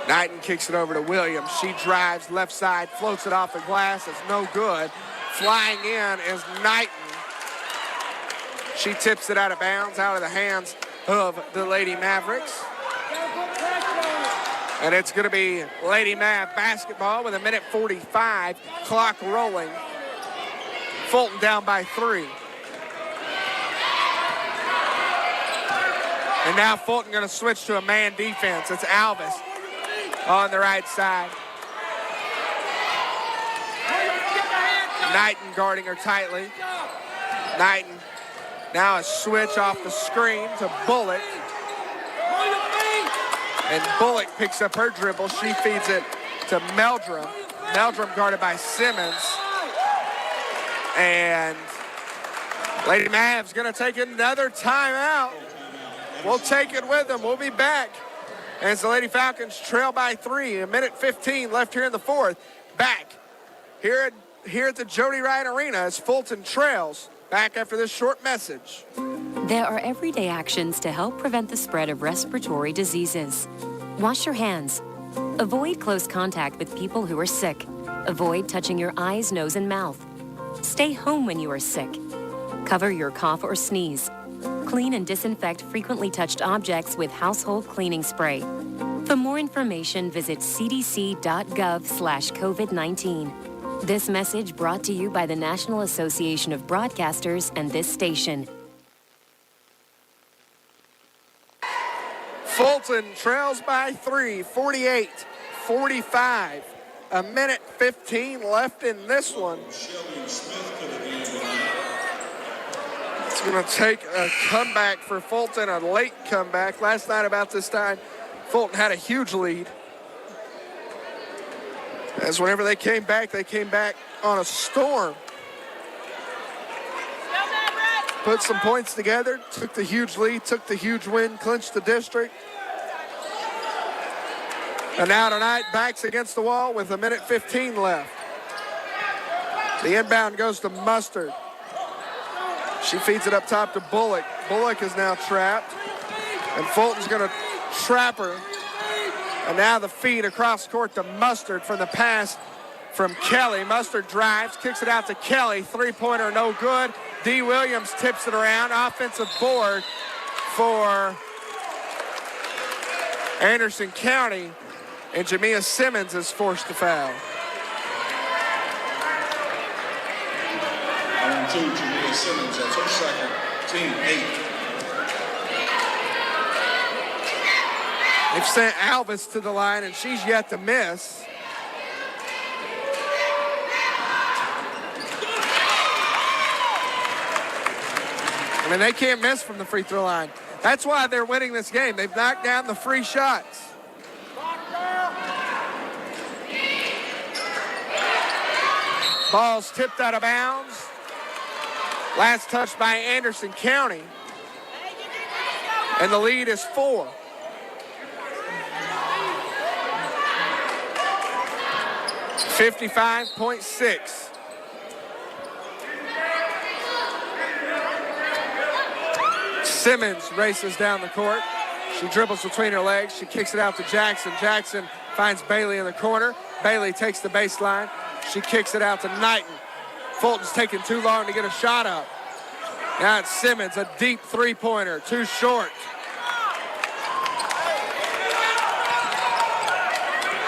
Knighton kicks it over to Williams. She drives left side, floats it off the glass. It's no good. Flying in is Knighton. She tips it out of bounds, out of the hands of the Lady Mavericks. And it's going to be Lady Mav basketball with 1:45, clock rolling. Fulton down by 3. And now Fulton going to switch to a man defense. It's Alvis on the right side. Knighton guarding her tightly. Knighton now a switch off the screen to Bullock. And Bullock picks up her dribble. She feeds it to Meldrum. Meldrum guarded by Simmons. And Lady Mavs going to take another timeout. We'll take it with them. We'll be back. As the Lady Falcons trail by 3. 1:15 left here in the fourth. Back here at the Jody Ryan Arena as Fulton trails. Back after this short message. There are everyday actions to help prevent the spread of respiratory diseases. Wash your hands. Avoid close contact with people who are sick. Avoid touching your eyes, nose, and mouth. Stay home when you are sick. Cover your cough or sneeze. Clean and disinfect frequently touched objects with household cleaning spray. For more information, visit cdc.gov/COVID-19. This message brought to you by the National Association of Broadcasters and this station. Fulton trails by 3, 48-45. 1:15 left in this one. It's going to take a comeback for Fulton, a late comeback. Last night about this time, Fulton had a huge lead. As whenever they came back on a storm. Put some points together, took the huge lead, took the huge win, clinched the district. And now tonight, backs against the wall with 1:15 left. The inbound goes to Mustard. She feeds it up top to Bullock. Bullock is now trapped. And Fulton's going to trap her. And now the feed across court to Mustard from the pass from Kelly. Mustard drives, kicks it out to Kelly. Three-pointer, no good. D. Williams tips it around. Offensive board for Anderson County. And Jamia Simmons is forced to foul. On 2, Jamia Simmons, that's her second, team 8. They've sent Alvis to the line, and she's yet to miss. I mean, they can't miss from the free throw line. That's why they're winning this game. They've knocked down the free shots. Ball's tipped out of bounds. Last touch by Anderson County. And the lead is 4. .6. Simmons races down the court. She dribbles between her legs. She kicks it out to Jackson. Jackson finds Bailey in the corner. Bailey takes the baseline. She kicks it out to Knighton. Fulton's taking too long to get a shot up. Now it's Simmons, a deep three-pointer, too short.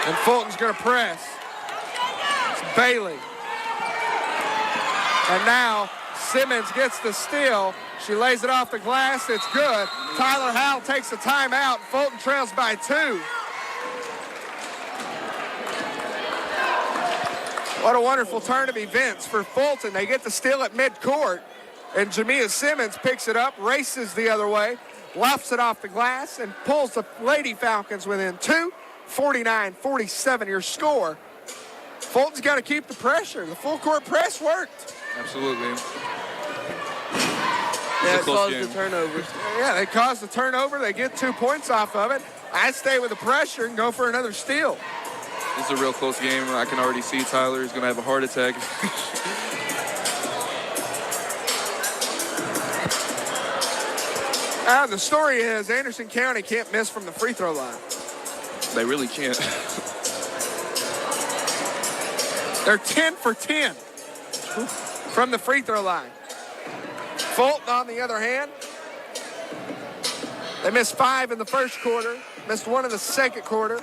And Fulton's going to press. It's Bailey. And now Simmons gets the steal. She lays it off the glass. It's good. Tyler Howell takes a timeout. Fulton trails by 2. What a wonderful turn of events for Fulton. They get the steal at midcourt, and Jamia Simmons picks it up, races the other way, lofts it off the glass, and pulls the Lady Falcons within 2. 49-47 your score. Fulton's got to keep the pressure. The full court press worked. Absolutely. Yeah, it caused the turnover. Yeah, they caused the turnover. They get 2 points off of it. I stay with the pressure and go for another steal. This is a real close game. I can already see Tyler is going to have a heart attack. The story is Anderson County can't miss from the free throw line. They really can't. They're 10 for 10 from the free throw line. Fulton, on the other hand, They missed 5 in the first quarter, missed 1 in the second quarter.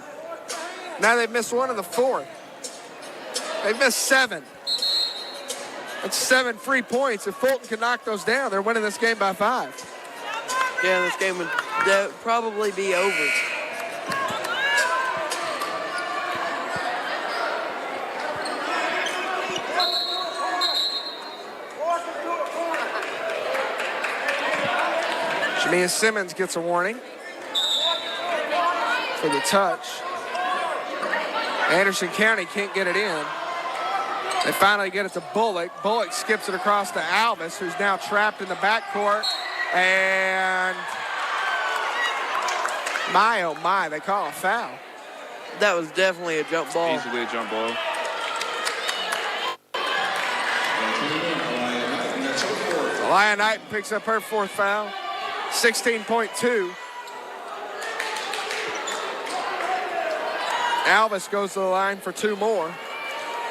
Now they've missed 1 in the fourth. They've missed 7. That's 7 free points. If Fulton can knock those down, they're winning this game by 5. Yeah, this game would probably be over. Jamia Simmons gets a warning for the touch. Anderson County can't get it in. They finally get it to Bullock. Bullock skips it across to Alvis, who's now trapped in the backcourt. And my, oh my, they call a foul. That was definitely a jump ball. Easily a jump ball. Aliyah Knighton picks up her 4th foul. 16.2. Alvis goes to the line for 2 more.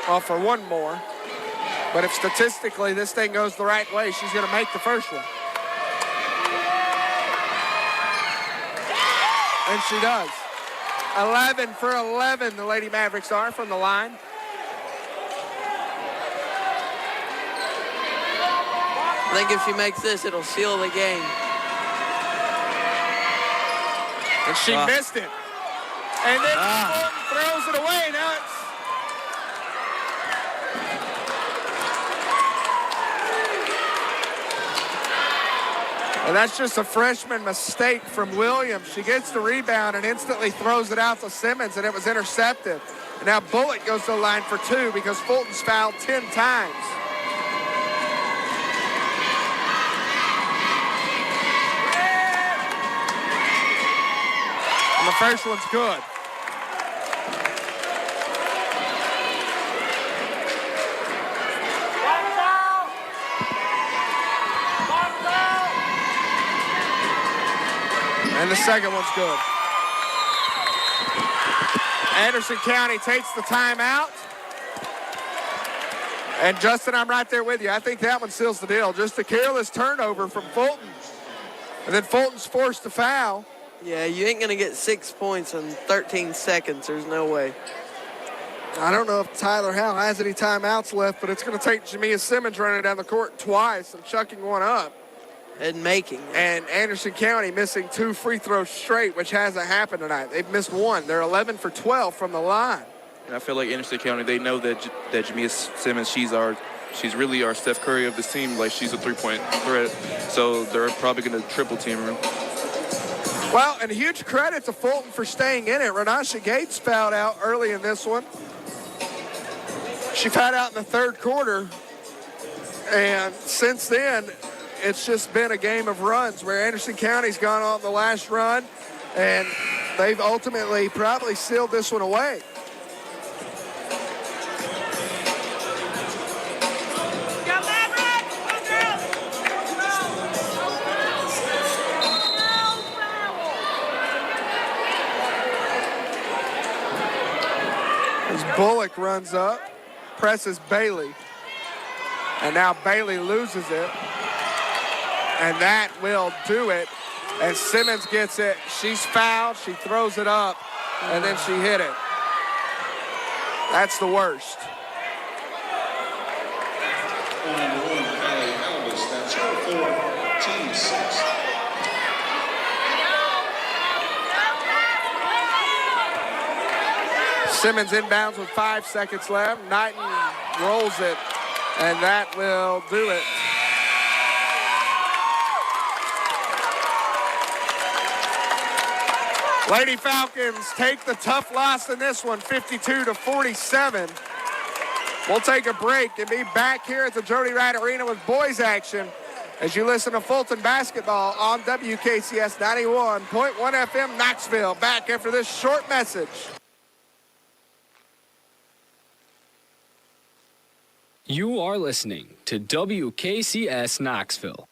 Well, for 1 more. But if statistically this thing goes the right way, she's going to make the first one. And she does. 11 for 11, the Lady Mavericks are from the line. I think if she makes this, it'll seal the game. And she missed it. And then Fulton throws it away. Now it's... And that's just a freshman mistake from Williams. She gets the rebound and instantly throws it out to Simmons, and it was intercepted. And now Bullock goes to the line for 2 because Fulton's fouled 10 times. And the first one's good. And the second one's good. Anderson County takes the timeout. And Justin, I'm right there with you. I think that one seals the deal. Just a careless turnover from Fulton. And then Fulton's forced to foul. Yeah, you ain't going to get 6 points in 13 seconds. There's no way. I don't know if Tyler Howe has any timeouts left, but it's going to take Jamia Simmons running down the court twice and chucking one up. And making. And Anderson County missing 2 free throws straight, which hasn't happened tonight. They've missed 1. They're 11 for 12 from the line. And I feel like Anderson County, they know that Jamia Simmons, she's really our Steph Curry of this team. Like, she's a 3-point threat. So they're probably going to triple team her. Well, and huge credit to Fulton for staying in it. Renasha Gates fouled out early in this one. She fouled out in the third quarter. And since then, it's just been a game of runs where Anderson County's gone on the last run, and they've ultimately probably sealed this one away. As Bullock runs up, presses Bailey, and now Bailey loses it. And that will do it. And Simmons gets it. She's fouled. She throws it up. And then she hit it. That's the worst. That's her 4th, team 6th. Simmons inbounds with 5 seconds left. Knighton rolls it. And that will do it. Lady Falcons take the tough loss in this one, 52-47. We'll take a break and be back here at the Jody Wright Arena with boys action as you listen to Fulton basketball on WKCS 91.1 FM Knoxville. Back after this short message. You are listening to WKCS Knoxville.